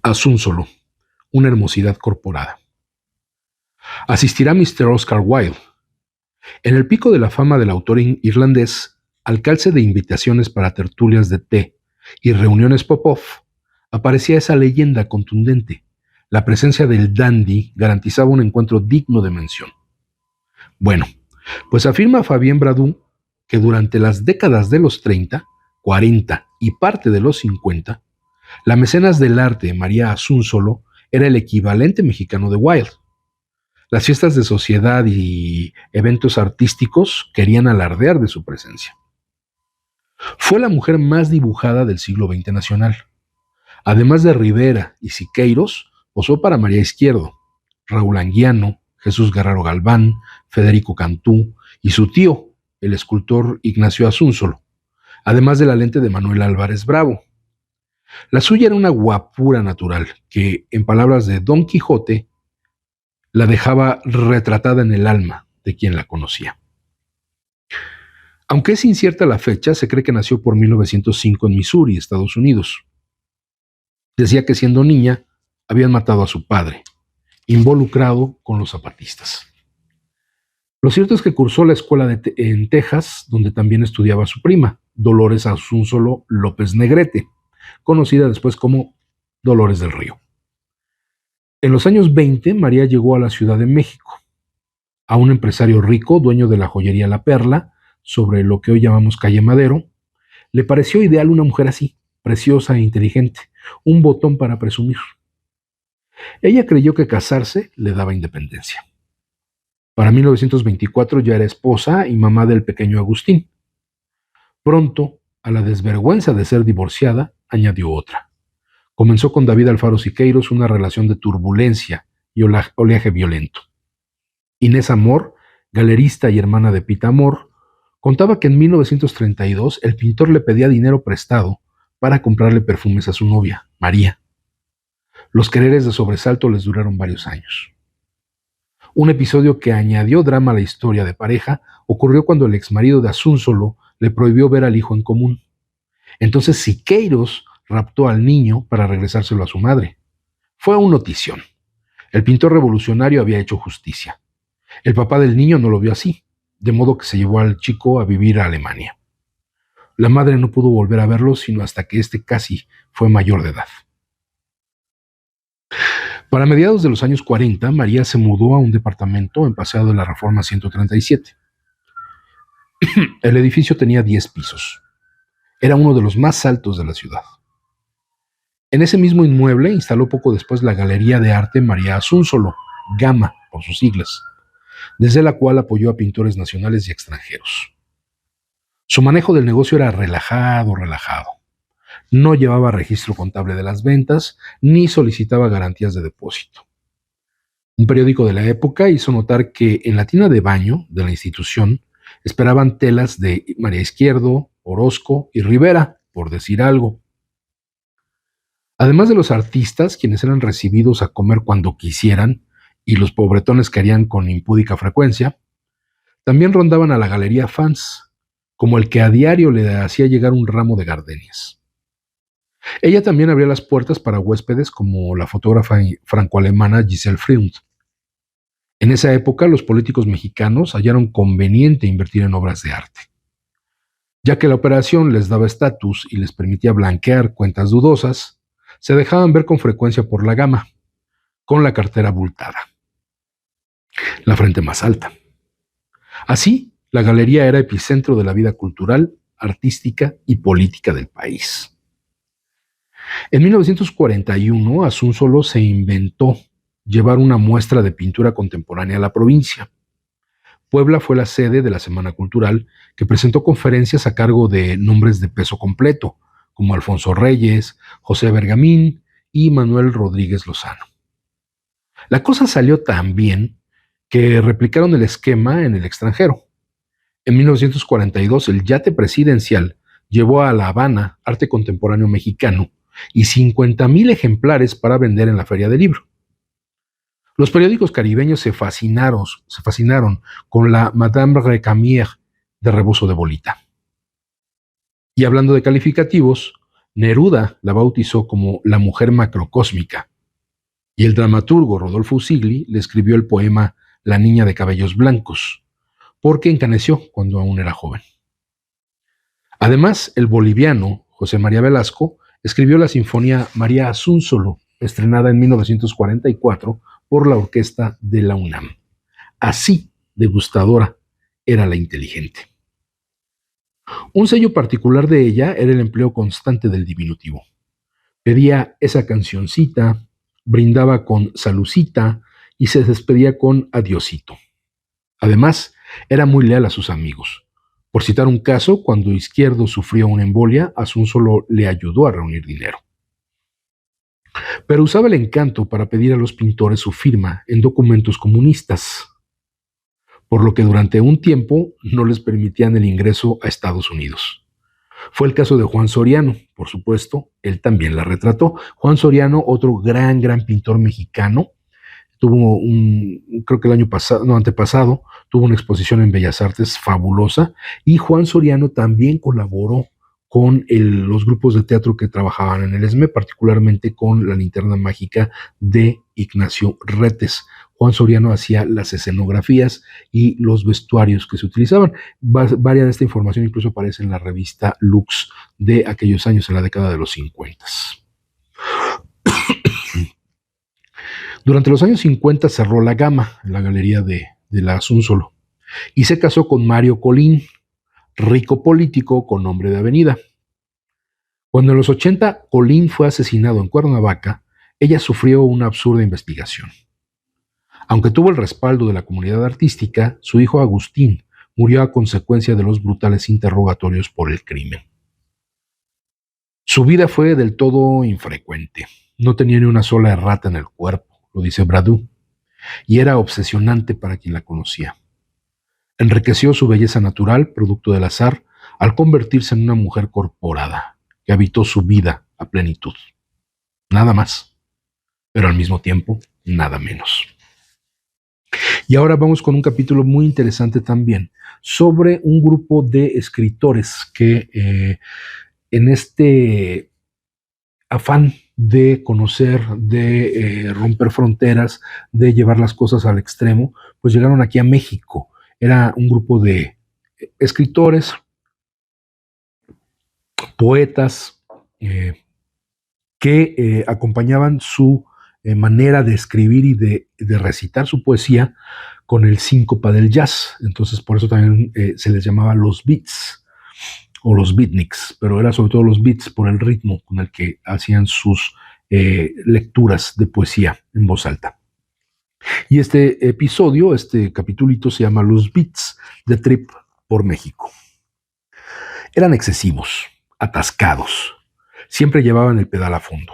Asúnzolo, una hermosidad corporada. Asistirá Mr. Oscar Wilde. En el pico de la fama del autor irlandés, al calce de invitaciones para tertulias de té y reuniones pop-off, aparecía esa leyenda contundente. La presencia del dandy garantizaba un encuentro digno de mención. Bueno, pues afirma Fabien Bradou que durante las décadas de los 30, 40 y parte de los 50, la mecenas del arte María Asúnzolo era el equivalente mexicano de Wilde. Las fiestas de sociedad y eventos artísticos querían alardear de su presencia. Fue la mujer más dibujada del siglo XX nacional. Además de Rivera y Siqueiros, posó para María Izquierdo, Raúl Anguiano, Jesús Guerrero Galván, Federico Cantú y su tío, el escultor Ignacio Asúnzolo, además de la lente de Manuel Álvarez Bravo. La suya era una guapura natural que, en palabras de Don Quijote, la dejaba retratada en el alma de quien la conocía. Aunque es incierta la fecha, se cree que nació por 1905 en Missouri, Estados Unidos. Decía que siendo niña habían matado a su padre, involucrado con los zapatistas. Lo cierto es que cursó la escuela en Texas, donde también estudiaba su prima, Dolores Asúnzolo López Negrete, conocida después como Dolores del Río. En los años 20, María llegó a la Ciudad de México, a un empresario rico, dueño de la joyería La Perla, sobre lo que hoy llamamos Calle Madero. Le pareció ideal una mujer así, preciosa e inteligente, un botón para presumir. Ella creyó que casarse le daba independencia. Para 1924 ya era esposa y mamá del pequeño Agustín. Pronto, a la desvergüenza de ser divorciada, añadió otra. Comenzó con David Alfaro Siqueiros una relación de turbulencia y oleaje violento. Inés Amor, galerista y hermana de Pita Amor, contaba que en 1932 el pintor le pedía dinero prestado para comprarle perfumes a su novia, María. Los quereres de sobresalto les duraron varios años. Un episodio que añadió drama a la historia de pareja ocurrió cuando el exmarido de Asúnzolo le prohibió ver al hijo en común. Entonces Siqueiros raptó al niño para regresárselo a su madre. Fue una notición. El pintor revolucionario había hecho justicia. El papá del niño no lo vio así, de modo que se llevó al chico a vivir a Alemania. La madre no pudo volver a verlo sino hasta que éste casi fue mayor de edad. Para mediados de los años 40, María se mudó a un departamento en Paseo de la Reforma 137. El edificio tenía 10 pisos. Era uno de los más altos de la ciudad. En ese mismo inmueble instaló poco después la Galería de Arte María Asúnzolo, GAMA por sus siglas, desde la cual apoyó a pintores nacionales y extranjeros. Su manejo del negocio era relajado. No llevaba registro contable de las ventas, ni solicitaba garantías de depósito. Un periódico de la época hizo notar que en la tina de baño de la institución esperaban telas de María Izquierdo, Orozco y Rivera, por decir algo. Además de los artistas, quienes eran recibidos a comer cuando quisieran, y los pobretones que harían con impúdica frecuencia, también rondaban a la galería fans, como el que a diario le hacía llegar un ramo de gardenias. Ella también abría las puertas para huéspedes como la fotógrafa franco-alemana Giselle Freund. En esa época, los políticos mexicanos hallaron conveniente invertir en obras de arte. Ya que la operación les daba estatus y les permitía blanquear cuentas dudosas, se dejaban ver con frecuencia por la Gama, con la cartera abultada, la frente más alta. Así, la galería era epicentro de la vida cultural, artística y política del país. En 1941, Asúnzolo se inventó llevar una muestra de pintura contemporánea a la provincia. Puebla fue la sede de la Semana Cultural, que presentó conferencias a cargo de nombres de peso completo, como Alfonso Reyes, José Bergamín y Manuel Rodríguez Lozano. La cosa salió tan bien que replicaron el esquema en el extranjero. En 1942, el yate presidencial llevó a La Habana arte contemporáneo mexicano y 50,000 ejemplares para vender en la Feria del Libro. Los periódicos caribeños se fascinaron con la Madame Recamier de Rebozo de Bolita. Y hablando de calificativos, Neruda la bautizó como la mujer macrocósmica, y el dramaturgo Rodolfo Usigli le escribió el poema La niña de cabellos blancos, porque encaneció cuando aún era joven. Además, el boliviano José María Velasco escribió la sinfonía María Asúnzolo, estrenada en 1944 por la orquesta de la UNAM. Así de gustadora era la inteligente. Un sello particular de ella era el empleo constante del diminutivo. Pedía esa cancioncita, brindaba con salucita y se despedía con adiosito. Además, era muy leal a sus amigos. Por citar un caso, cuando Izquierdo sufrió una embolia, Asúnzolo le ayudó a reunir dinero. Pero usaba el encanto para pedir a los pintores su firma en documentos comunistas, por lo que durante un tiempo no les permitían el ingreso a Estados Unidos. Fue el caso de Juan Soriano, por supuesto, él también la retrató. Juan Soriano, otro gran pintor mexicano, creo que el año pasado, no, antepasado, tuvo una exposición en Bellas Artes fabulosa, y Juan Soriano también colaboró con los grupos de teatro que trabajaban en el ESME, particularmente con La Linterna Mágica de Ignacio Retes. Juan Soriano hacía las escenografías y los vestuarios que se utilizaban. Varias de esta información incluso aparece en la revista Lux de aquellos años, en la década de los 50. Durante los años 50 cerró la Gama, en la galería de la Asúnzolo, y se casó con Mario Colín, rico político con nombre de avenida. Cuando en los 80 Colín fue asesinado en Cuernavaca, ella sufrió una absurda investigación. Aunque tuvo el respaldo de la comunidad artística, su hijo Agustín murió a consecuencia de los brutales interrogatorios por el crimen. Su vida fue del todo infrecuente. No tenía ni una sola errata en el cuerpo, lo dice Bradou, y era obsesionante para quien la conocía. Enriqueció su belleza natural, producto del azar, al convertirse en una mujer corporada, que habitó su vida a plenitud. Nada más. pero al mismo tiempo nada menos. Y ahora vamos con un capítulo muy interesante también sobre un grupo de escritores que en este afán de conocer, de romper fronteras, de llevar las cosas al extremo, pues llegaron aquí a México. Era un grupo de escritores, poetas, que acompañaban su manera de escribir y de recitar su poesía con el síncopa del jazz. Entonces, por eso también se les llamaba los beats o los beatniks, pero era sobre todo los beats por el ritmo con el que hacían sus lecturas de poesía en voz alta. Y este episodio, este capitulito se llama Los Beats de Trip por México. Eran excesivos, atascados, siempre llevaban el pedal a fondo.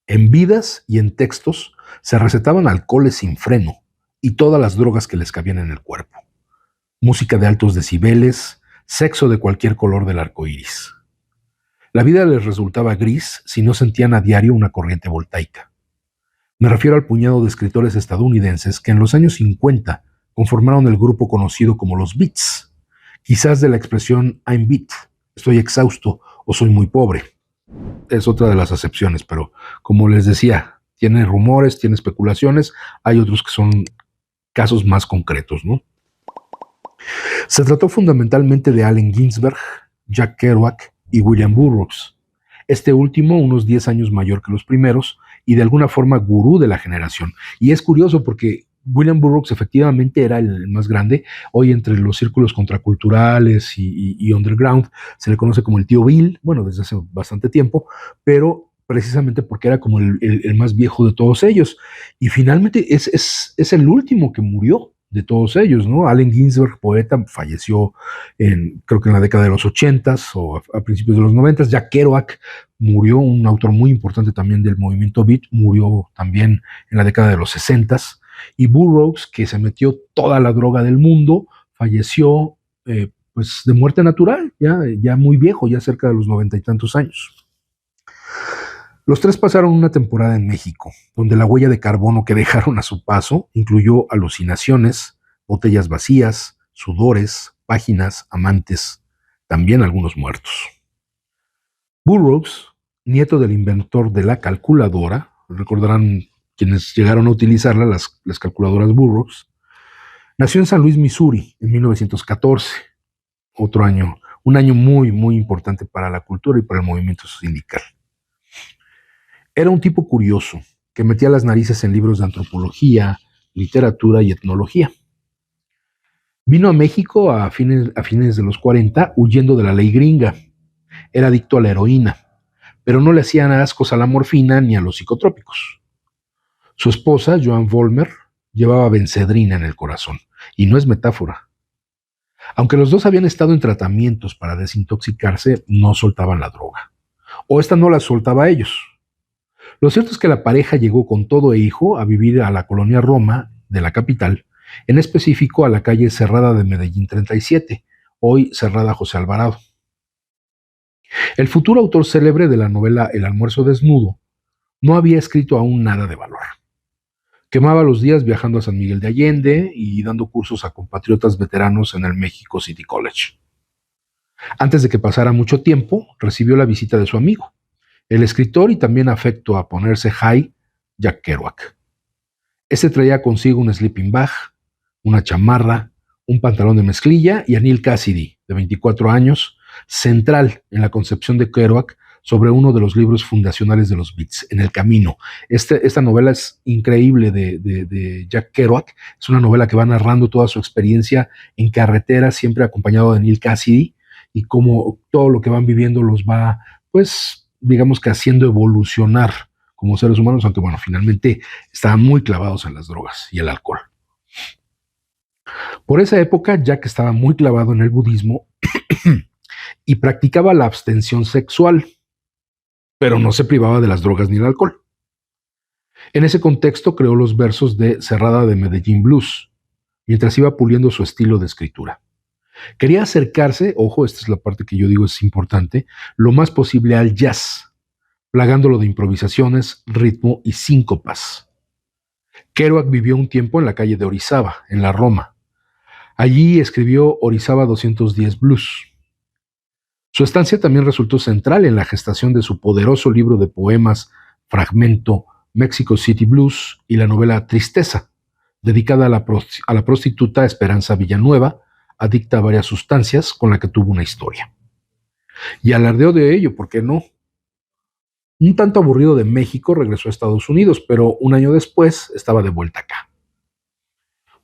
En vidas y en textos se recetaban alcoholes sin freno y todas las drogas que les cabían en el cuerpo. Música de altos decibeles, sexo de cualquier color del arco iris. La vida les resultaba gris si no sentían a diario una corriente voltaica. Me refiero al puñado de escritores estadounidenses que en los años 50 conformaron el grupo conocido como los Beats, quizás de la expresión I'm beat, estoy exhausto o soy muy pobre. Es otra de las acepciones, pero como les decía, tiene rumores, tiene especulaciones, hay otros que son casos más concretos, ¿no? Se trató fundamentalmente de Allen Ginsberg, Jack Kerouac y William Burroughs, este último unos 10 años mayor que los primeros y de alguna forma gurú de la generación. Y es curioso porque William Burroughs efectivamente era el más grande. Hoy entre los círculos contraculturales y underground se le conoce como el tío Bill, bueno, desde hace bastante tiempo, pero precisamente porque era como el más viejo de todos ellos. Y finalmente es el último que murió de todos ellos, ¿no? Allen Ginsberg, poeta, falleció creo que en la década de los 80s o a principios de los 90s. Jack Kerouac murió, un autor muy importante también del movimiento beat, murió también en la década de los 60s. Y Burroughs, que se metió toda la droga del mundo, falleció pues de muerte natural, ya muy viejo, ya cerca de los 90 y tantos años. Los tres pasaron una temporada en México, donde la huella de carbono que dejaron a su paso incluyó alucinaciones, botellas vacías, sudores, páginas, amantes, también algunos muertos. Burroughs, nieto del inventor de la calculadora, recordarán quienes llegaron a utilizarla, las calculadoras Burroughs, nació en San Luis, Missouri, en 1914, otro año, un año muy, muy importante para la cultura y para el movimiento sindical. Era un tipo curioso, que metía las narices en libros de antropología, literatura y etnología. Vino a México a fines de los 40 huyendo de la ley gringa. Era adicto a la heroína, pero no le hacían ascos a la morfina ni a los psicotrópicos. Su esposa, Joan Vollmer, llevaba Benzedrina en el corazón, y no es metáfora. Aunque los dos habían estado en tratamientos para desintoxicarse, no soltaban la droga. O esta no la soltaba a ellos. Lo cierto es que la pareja llegó con todo e hijo a vivir a la colonia Roma de la capital, en específico a la calle Cerrada de Medellín 37, hoy Cerrada José Alvarado. El futuro autor célebre de la novela El almuerzo desnudo no había escrito aún nada de valor. Quemaba los días viajando a San Miguel de Allende y dando cursos a compatriotas veteranos en el Mexico City College. Antes de que pasara mucho tiempo, recibió la visita de su amigo, el escritor y también afecto a ponerse high, Jack Kerouac. Este traía consigo un sleeping bag, una chamarra, un pantalón de mezclilla y a Neal Cassidy, de 24 años, central en la concepción de Kerouac sobre uno de los libros fundacionales de los Beats, En el Camino. Esta novela es increíble de Jack Kerouac. Es una novela que va narrando toda su experiencia en carretera, siempre acompañado de Neal Cassidy, y cómo todo lo que van viviendo los va, pues, digamos que haciendo evolucionar como seres humanos, aunque bueno, finalmente estaban muy clavados en las drogas y el alcohol. Por esa época, Jack estaba muy clavado en el budismo y practicaba la abstención sexual, pero no se privaba de las drogas ni el alcohol. En ese contexto creó los versos de Cerrada de Medellín Blues, mientras iba puliendo su estilo de escritura. Quería acercarse, ojo, esta es la parte que yo digo es importante, lo más posible al jazz, plagándolo de improvisaciones, ritmo y síncopas. Kerouac vivió un tiempo en la calle de Orizaba, en la Roma. Allí escribió Orizaba 210 Blues. Su estancia también resultó central en la gestación de su poderoso libro de poemas, Fragmento, Mexico City Blues, y la novela Tristeza, dedicada a la prostituta Esperanza Villanueva, adicta a varias sustancias, con la que tuvo una historia. Y alardeó de ello, ¿por qué no? Un tanto aburrido de México, regresó a Estados Unidos, pero un año después estaba de vuelta acá.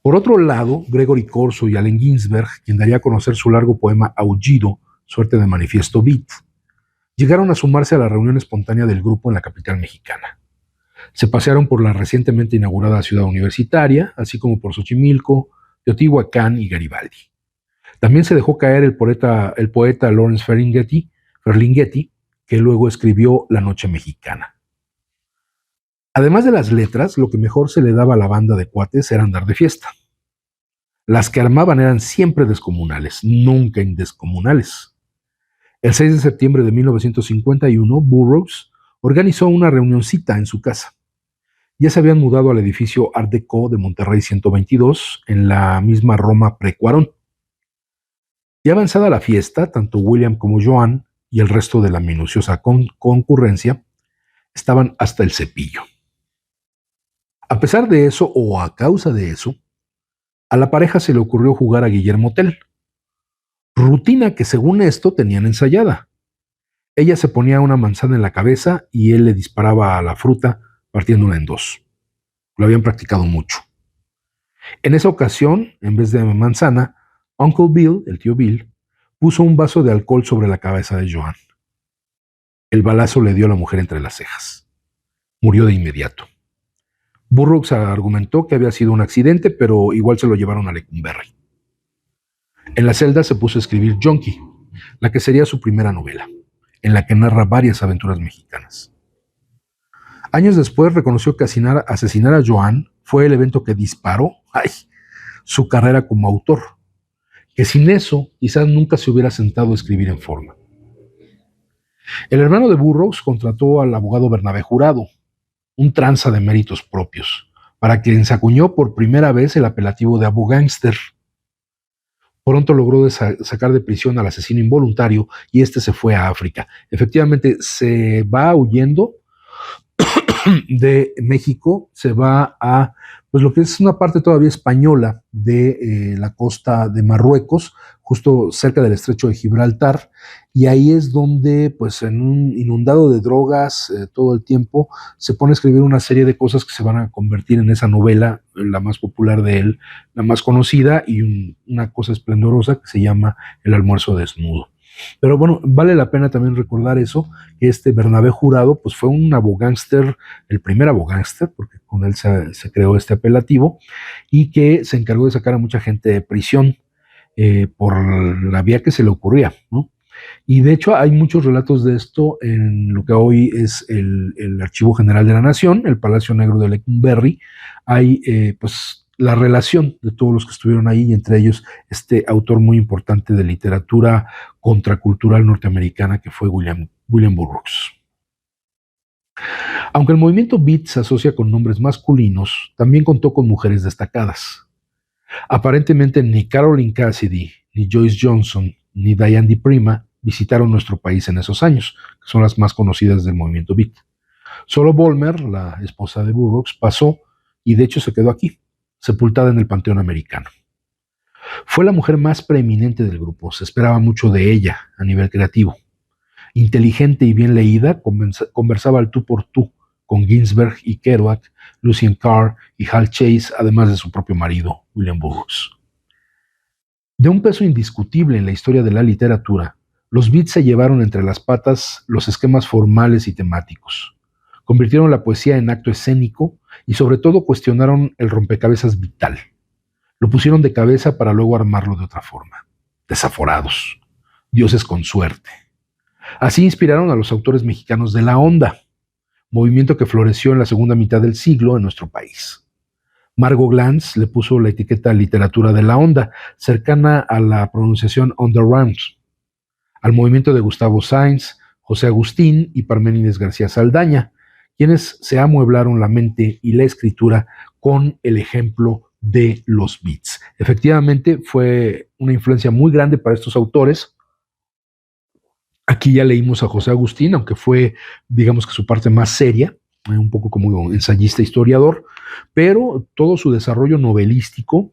Por otro lado, Gregory Corso y Allen Ginsberg, quien daría a conocer su largo poema Aullido, suerte de manifiesto beat, llegaron a sumarse a la reunión espontánea del grupo en la capital mexicana. Se pasearon por la recientemente inaugurada ciudad universitaria, así como por Xochimilco, Teotihuacán y Garibaldi. También se dejó caer el poeta Lawrence Ferlinghetti, que luego escribió La Noche Mexicana. Además de las letras, lo que mejor se le daba a la banda de cuates era andar de fiesta. Las que armaban eran siempre descomunales, nunca indescomunales. El 6 de septiembre de 1951, Burroughs organizó una reunioncita en su casa. Ya se habían mudado al edificio Art Deco de Monterrey 122, en la misma Roma pre-Cuarón. Ya avanzada la fiesta, tanto William como Joan y el resto de la minuciosa concurrencia estaban hasta el cepillo. A pesar de eso, o a causa de eso, a la pareja se le ocurrió jugar a Guillermo Tell, rutina que según esto tenían ensayada. Ella se ponía una manzana en la cabeza y él le disparaba a la fruta partiéndola en dos. Lo habían practicado mucho. En esa ocasión, en vez de manzana, Uncle Bill, el tío Bill, puso un vaso de alcohol sobre la cabeza de Joan. El balazo le dio a la mujer entre las cejas. Murió de inmediato. Burroughs argumentó que había sido un accidente, pero igual se lo llevaron a Lecumberri. En la celda se puso a escribir Junkie, la que sería su primera novela, en la que narra varias aventuras mexicanas. Años después reconoció que asesinar a Joan fue el evento que disparó su carrera como autor, que sin eso quizás nunca se hubiera sentado a escribir en forma. El hermano de Burroughs contrató al abogado Bernabé Jurado, un tranza de méritos propios, para quien se acuñó por primera vez el apelativo de abogángster. Pronto logró sacar de prisión al asesino involuntario y este se fue a África. Efectivamente, se va huyendo de México, se va a pues lo que es una parte todavía española de la costa de Marruecos, justo cerca del estrecho de Gibraltar, y ahí es donde, pues en un inundado de drogas todo el tiempo, se pone a escribir una serie de cosas que se van a convertir en esa novela, la más popular de él, la más conocida, y una cosa esplendorosa que se llama El almuerzo desnudo. Pero bueno, vale la pena también recordar eso, que Bernabé Jurado pues fue un abogángster, el primer abogángster, porque con él se creó este apelativo, y que se encargó de sacar a mucha gente de prisión por la vía que se le ocurría, ¿no? Y de hecho hay muchos relatos de esto en lo que hoy es el Archivo General de la Nación, el Palacio Negro de Lecumberri. Hay pues la relación de todos los que estuvieron ahí, y entre ellos este autor muy importante de literatura contracultural norteamericana que fue William Burroughs. Aunque el movimiento beat se asocia con nombres masculinos, también contó con mujeres destacadas. Aparentemente ni Caroline Cassidy, ni Joyce Johnson, ni Diane Di Prima visitaron nuestro país en esos años, que son las más conocidas del movimiento beat. Solo Vollmer, la esposa de Burroughs, pasó y de hecho se quedó aquí, sepultada en el Panteón Americano. Fue la mujer más preeminente del grupo, se esperaba mucho de ella a nivel creativo. Inteligente y bien leída, conversaba al tú por tú con Ginsberg y Kerouac, Lucien Carr y Hal Chase, además de su propio marido, William Burroughs. De un peso indiscutible en la historia de la literatura, los beats se llevaron entre las patas los esquemas formales y temáticos. Convirtieron la poesía en acto escénico y sobre todo cuestionaron el rompecabezas vital. Lo pusieron de cabeza para luego armarlo de otra forma. Desaforados, dioses con suerte. Así inspiraron a los autores mexicanos de la onda, movimiento que floreció en la segunda mitad del siglo en nuestro país. Margot Glantz le puso la etiqueta literatura de la onda, cercana a la pronunciación on the run, al movimiento de Gustavo Sainz, José Agustín y Parménides García Saldaña, quienes se amueblaron la mente y la escritura con el ejemplo de los beats. Efectivamente, fue una influencia muy grande para estos autores. Aquí ya leímos a José Agustín, aunque fue, digamos que su parte más seria, un poco como ensayista historiador, pero todo su desarrollo novelístico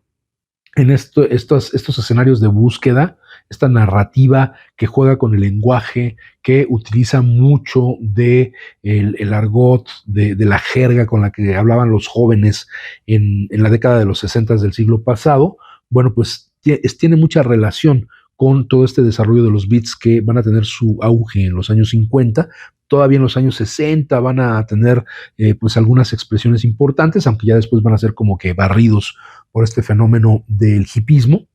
en estos escenarios de búsqueda, esta narrativa que juega con el lenguaje, que utiliza mucho de el argot, de la jerga con la que hablaban los jóvenes en la década de los 60 del siglo pasado, bueno, pues tiene mucha relación con todo este desarrollo de los beats que van a tener su auge en los años 50. Todavía en los años 60 van a tener pues algunas expresiones importantes, aunque ya después van a ser como que barridos por este fenómeno del hipismo.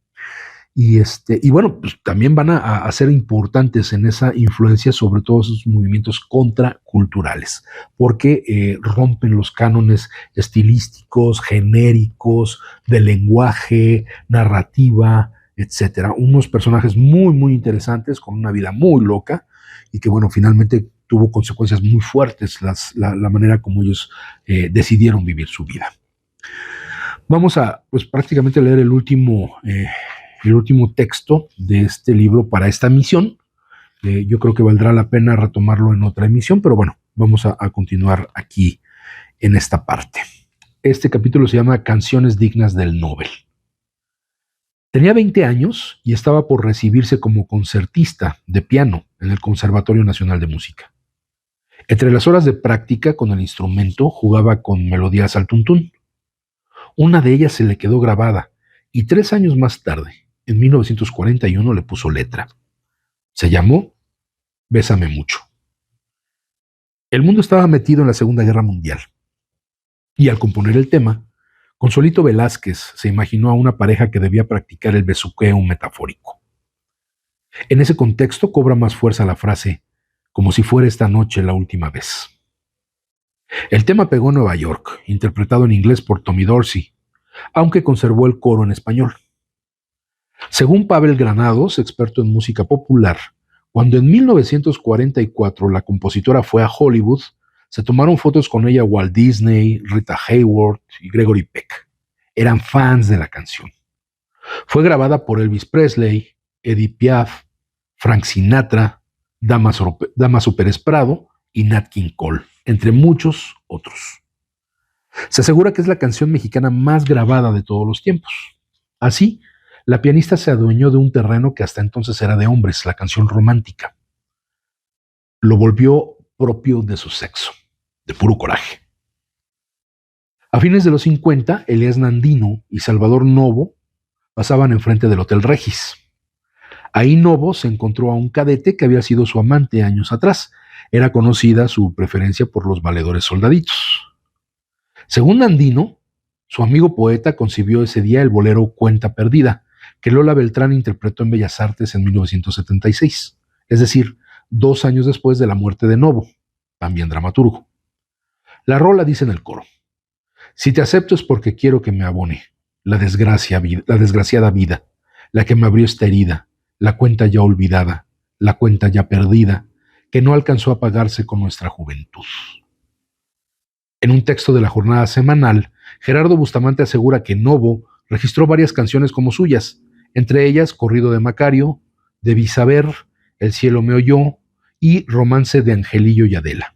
Y bueno, pues también van a ser importantes en esa influencia sobre todos esos movimientos contraculturales, porque rompen los cánones estilísticos, genéricos, de lenguaje, narrativa, etcétera. Unos personajes muy, muy interesantes, con una vida muy loca, y que, bueno, finalmente tuvo consecuencias muy fuertes la manera como ellos decidieron vivir su vida. Vamos a, pues, prácticamente leer el último texto de este libro para esta misión. Yo creo que valdrá la pena retomarlo en otra emisión, pero bueno, vamos a continuar aquí en esta parte. Este capítulo se llama Canciones dignas del Nobel. Tenía 20 años y estaba por recibirse como concertista de piano en el Conservatorio Nacional de Música. Entre las horas de práctica con el instrumento jugaba con melodías al tuntún. Una de ellas se le quedó grabada y 3 años más tarde, en 1941, le puso letra. Se llamó Bésame mucho. El mundo estaba metido en la Segunda Guerra Mundial y al componer el tema, Consuelito Velázquez se imaginó a una pareja que debía practicar el besuqueo metafórico. En ese contexto cobra más fuerza la frase, como si fuera esta noche la última vez. El tema pegó en Nueva York, interpretado en inglés por Tommy Dorsey, aunque conservó el coro en español. Según Pavel Granados, experto en música popular, cuando en 1944 la compositora fue a Hollywood, se tomaron fotos con ella Walt Disney, Rita Hayworth y Gregory Peck. Eran fans de la canción. Fue grabada por Elvis Presley, Edith Piaf, Frank Sinatra, Damaso Pérez Prado y Nat King Cole, entre muchos otros. Se asegura que es la canción mexicana más grabada de todos los tiempos. Así, la pianista se adueñó de un terreno que hasta entonces era de hombres, la canción romántica. Lo volvió propio de su sexo, de puro coraje. A fines de los 50, Elías Nandino y Salvador Novo pasaban enfrente del Hotel Regis. Ahí Novo se encontró a un cadete que había sido su amante años atrás. Era conocida su preferencia por los valedores soldaditos. Según Nandino, su amigo poeta concibió ese día el bolero Cuenta Perdida, que Lola Beltrán interpretó en Bellas Artes en 1976, es decir, 2 años después de la muerte de Novo, también dramaturgo. La rola dice en el coro: si te acepto es porque quiero que me abone la desgraciada vida, la que me abrió esta herida, la cuenta ya olvidada, la cuenta ya perdida, que no alcanzó a pagarse con nuestra juventud. En un texto de la Jornada Semanal, Gerardo Bustamante asegura que Novo registró varias canciones como suyas, entre ellas Corrido de Macario, Debí saber, El cielo me oyó y Romance de Angelillo y Adela.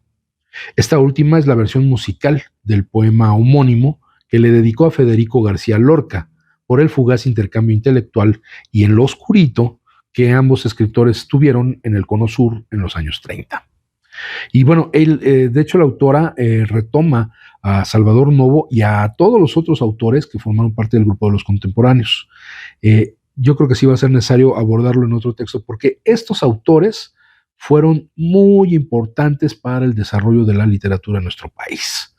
Esta última es la versión musical del poema homónimo que le dedicó a Federico García Lorca por el fugaz intercambio intelectual y en lo oscurito que ambos escritores tuvieron en el Cono Sur en los años 30. Y bueno, de hecho la autora retoma a Salvador Novo y a todos los otros autores que formaron parte del grupo de los contemporáneos. Yo creo que sí va a ser necesario abordarlo en otro texto porque estos autores fueron muy importantes para el desarrollo de la literatura en nuestro país.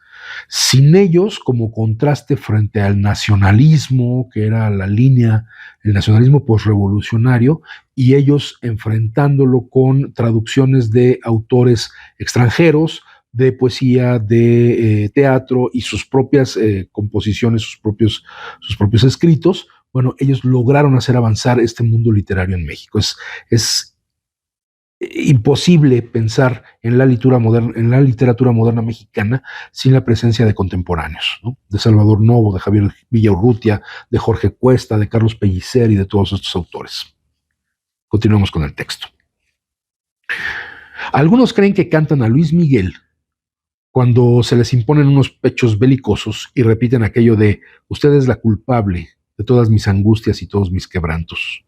Sin ellos, como contraste frente al nacionalismo, que era la línea, el nacionalismo posrevolucionario, y ellos enfrentándolo con traducciones de autores extranjeros, de poesía, de teatro y sus propias composiciones, sus propios escritos, bueno, ellos lograron hacer avanzar este mundo literario en México. imposible pensar en la literatura moderna mexicana sin la presencia de contemporáneos, ¿no? De Salvador Novo, de Javier Villaurrutia, de Jorge Cuesta, de Carlos Pellicer y de todos estos autores. Continuemos con el texto. Algunos creen que cantan a Luis Miguel cuando se les imponen unos pechos belicosos y repiten aquello de: usted es la culpable de todas mis angustias y todos mis quebrantos.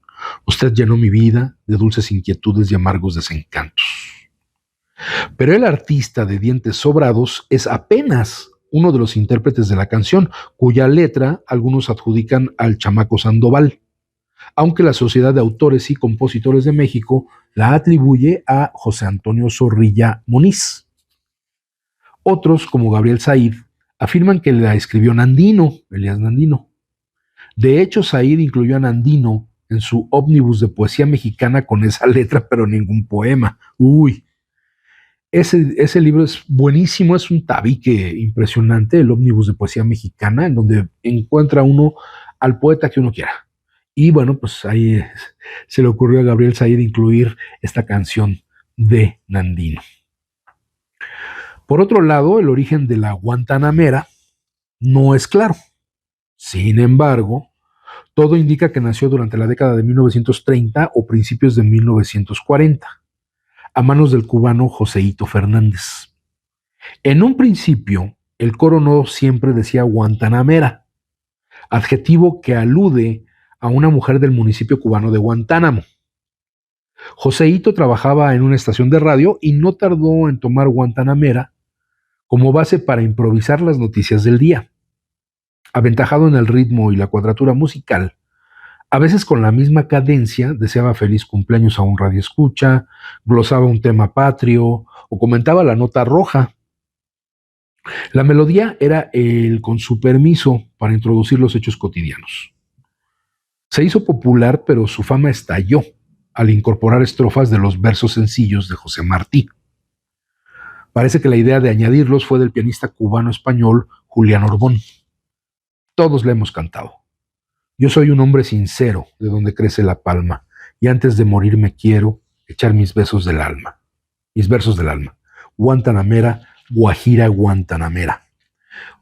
Usted llenó mi vida de dulces inquietudes y amargos desencantos. Pero el artista de dientes sobrados es apenas uno de los intérpretes de la canción, cuya letra algunos adjudican al chamaco Sandoval, aunque la Sociedad de Autores y Compositores de México la atribuye a José Antonio Zorrilla Muniz. Otros, como Gabriel Said, afirman que la escribió Nandino, Elías Nandino. De hecho, Said incluyó a Nandino en su ómnibus de poesía mexicana con esa letra, pero ningún poema. Uy, ese libro es buenísimo, es un tabique impresionante, el ómnibus de poesía mexicana, en donde encuentra uno al poeta que uno quiera. Y bueno, pues ahí se le ocurrió a Gabriel Said incluir esta canción de Nandino. Por otro lado, el origen de la Guantanamera no es claro. Sin embargo, todo indica que nació durante la década de 1930 o principios de 1940, a manos del cubano Joseito Fernández. En un principio, el coro no siempre decía Guantanamera, adjetivo que alude a una mujer del municipio cubano de Guantánamo. Joseito trabajaba en una estación de radio y no tardó en tomar Guantanamera como base para improvisar las noticias del día. Aventajado en el ritmo y la cuadratura musical, a veces con la misma cadencia deseaba feliz cumpleaños a un radioescucha, glosaba un tema patrio o comentaba la nota roja. La melodía era el con su permiso para introducir los hechos cotidianos. Se hizo popular, pero su fama estalló al incorporar estrofas de los versos sencillos de José Martí. Parece que la idea de añadirlos fue del pianista cubano-español Julián Orbón. Todos le hemos cantado. Yo soy un hombre sincero, de donde crece la palma, y antes de morir me quiero echar mis versos del alma. Guantanamera, Guajira, Guantanamera.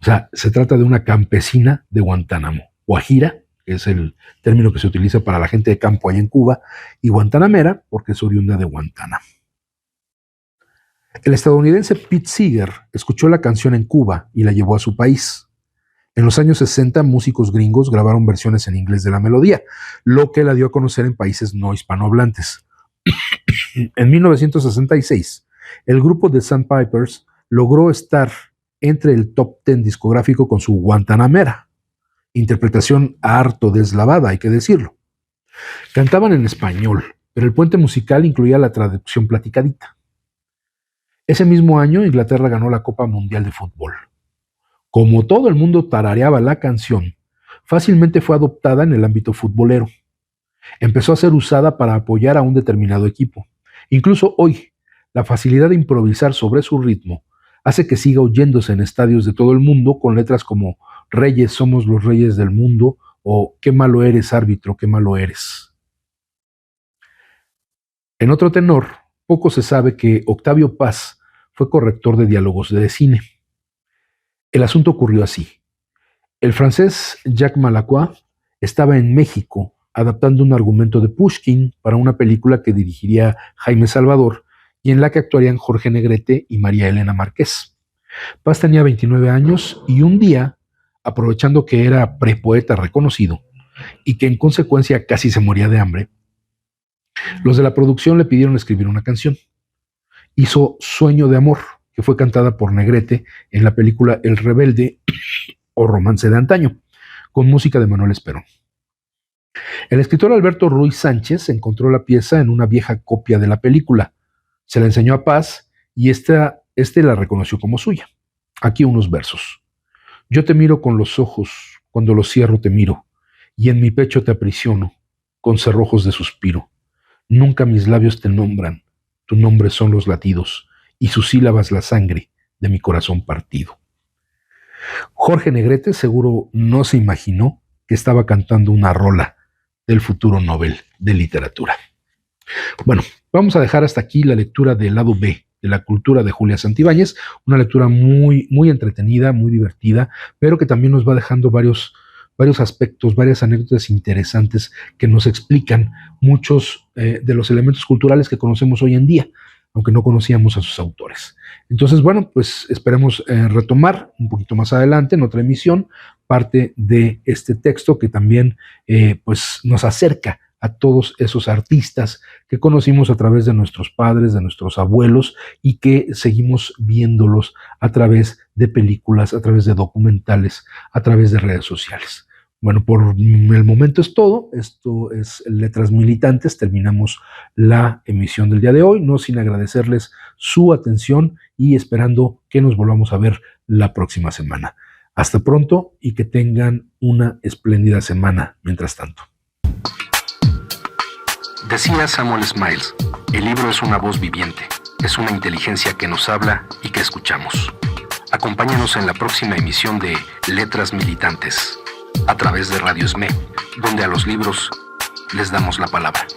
O sea, se trata de una campesina de Guantánamo. Guajira, que es el término que se utiliza para la gente de campo allá en Cuba, y Guantanamera, porque es oriunda de Guantánamo. El estadounidense Pete Seeger escuchó la canción en Cuba y la llevó a su país. En los años 60, músicos gringos grabaron versiones en inglés de la melodía, lo que la dio a conocer en países no hispanohablantes. En 1966, el grupo The Sandpipers logró estar entre el top 10 discográfico con su Guantanamera, interpretación harto deslavada, hay que decirlo. Cantaban en español, pero el puente musical incluía la traducción platicadita. Ese mismo año, Inglaterra ganó la Copa Mundial de Fútbol. Como todo el mundo tarareaba la canción, fácilmente fue adoptada en el ámbito futbolero. Empezó a ser usada para apoyar a un determinado equipo. Incluso hoy, la facilidad de improvisar sobre su ritmo hace que siga oyéndose en estadios de todo el mundo con letras como Reyes, somos los reyes del mundo o Qué malo eres, árbitro, qué malo eres. En otro tenor, poco se sabe que Octavio Paz fue corrector de diálogos de cine. El asunto ocurrió así. El francés Jacques Malacroix estaba en México adaptando un argumento de Pushkin para una película que dirigiría Jaime Salvador y en la que actuarían Jorge Negrete y María Elena Márquez. Paz tenía 29 años y un día, aprovechando que era prepoeta reconocido y que en consecuencia casi se moría de hambre, los de la producción le pidieron escribir una canción. Hizo Sueño de Amor, que fue cantada por Negrete en la película El Rebelde o Romance de Antaño, con música de Manuel Esperón. El escritor Alberto Ruiz Sánchez encontró la pieza en una vieja copia de la película, se la enseñó a Paz y este la reconoció como suya. Aquí unos versos. Yo te miro con los ojos, cuando los cierro te miro, y en mi pecho te aprisiono, con cerrojos de suspiro. Nunca mis labios te nombran, tu nombre son los latidos, y sus sílabas la sangre de mi corazón partido. Jorge Negrete seguro no se imaginó que estaba cantando una rola del futuro Nobel de Literatura. Bueno, vamos a dejar hasta aquí la lectura del lado B de la cultura de Julia Santibáñez, una lectura muy, muy entretenida, muy divertida, pero que también nos va dejando varios aspectos, varias anécdotas interesantes que nos explican muchos de los elementos culturales que conocemos hoy en día, aunque no conocíamos a sus autores. Entonces, bueno, pues esperemos retomar un poquito más adelante en otra emisión parte de este texto que también pues nos acerca a todos esos artistas que conocimos a través de nuestros padres, de nuestros abuelos y que seguimos viéndolos a través de películas, a través de documentales, a través de redes sociales. Bueno, por el momento es todo. Esto es Letras Militantes. Terminamos la emisión del día de hoy, no sin agradecerles su atención y esperando que nos volvamos a ver la próxima semana. Hasta pronto y que tengan una espléndida semana mientras tanto. Decía Samuel Smiles, el libro es una voz viviente, es una inteligencia que nos habla y que escuchamos. Acompáñanos en la próxima emisión de Letras Militantes, a través de Radio SME, donde a los libros les damos la palabra.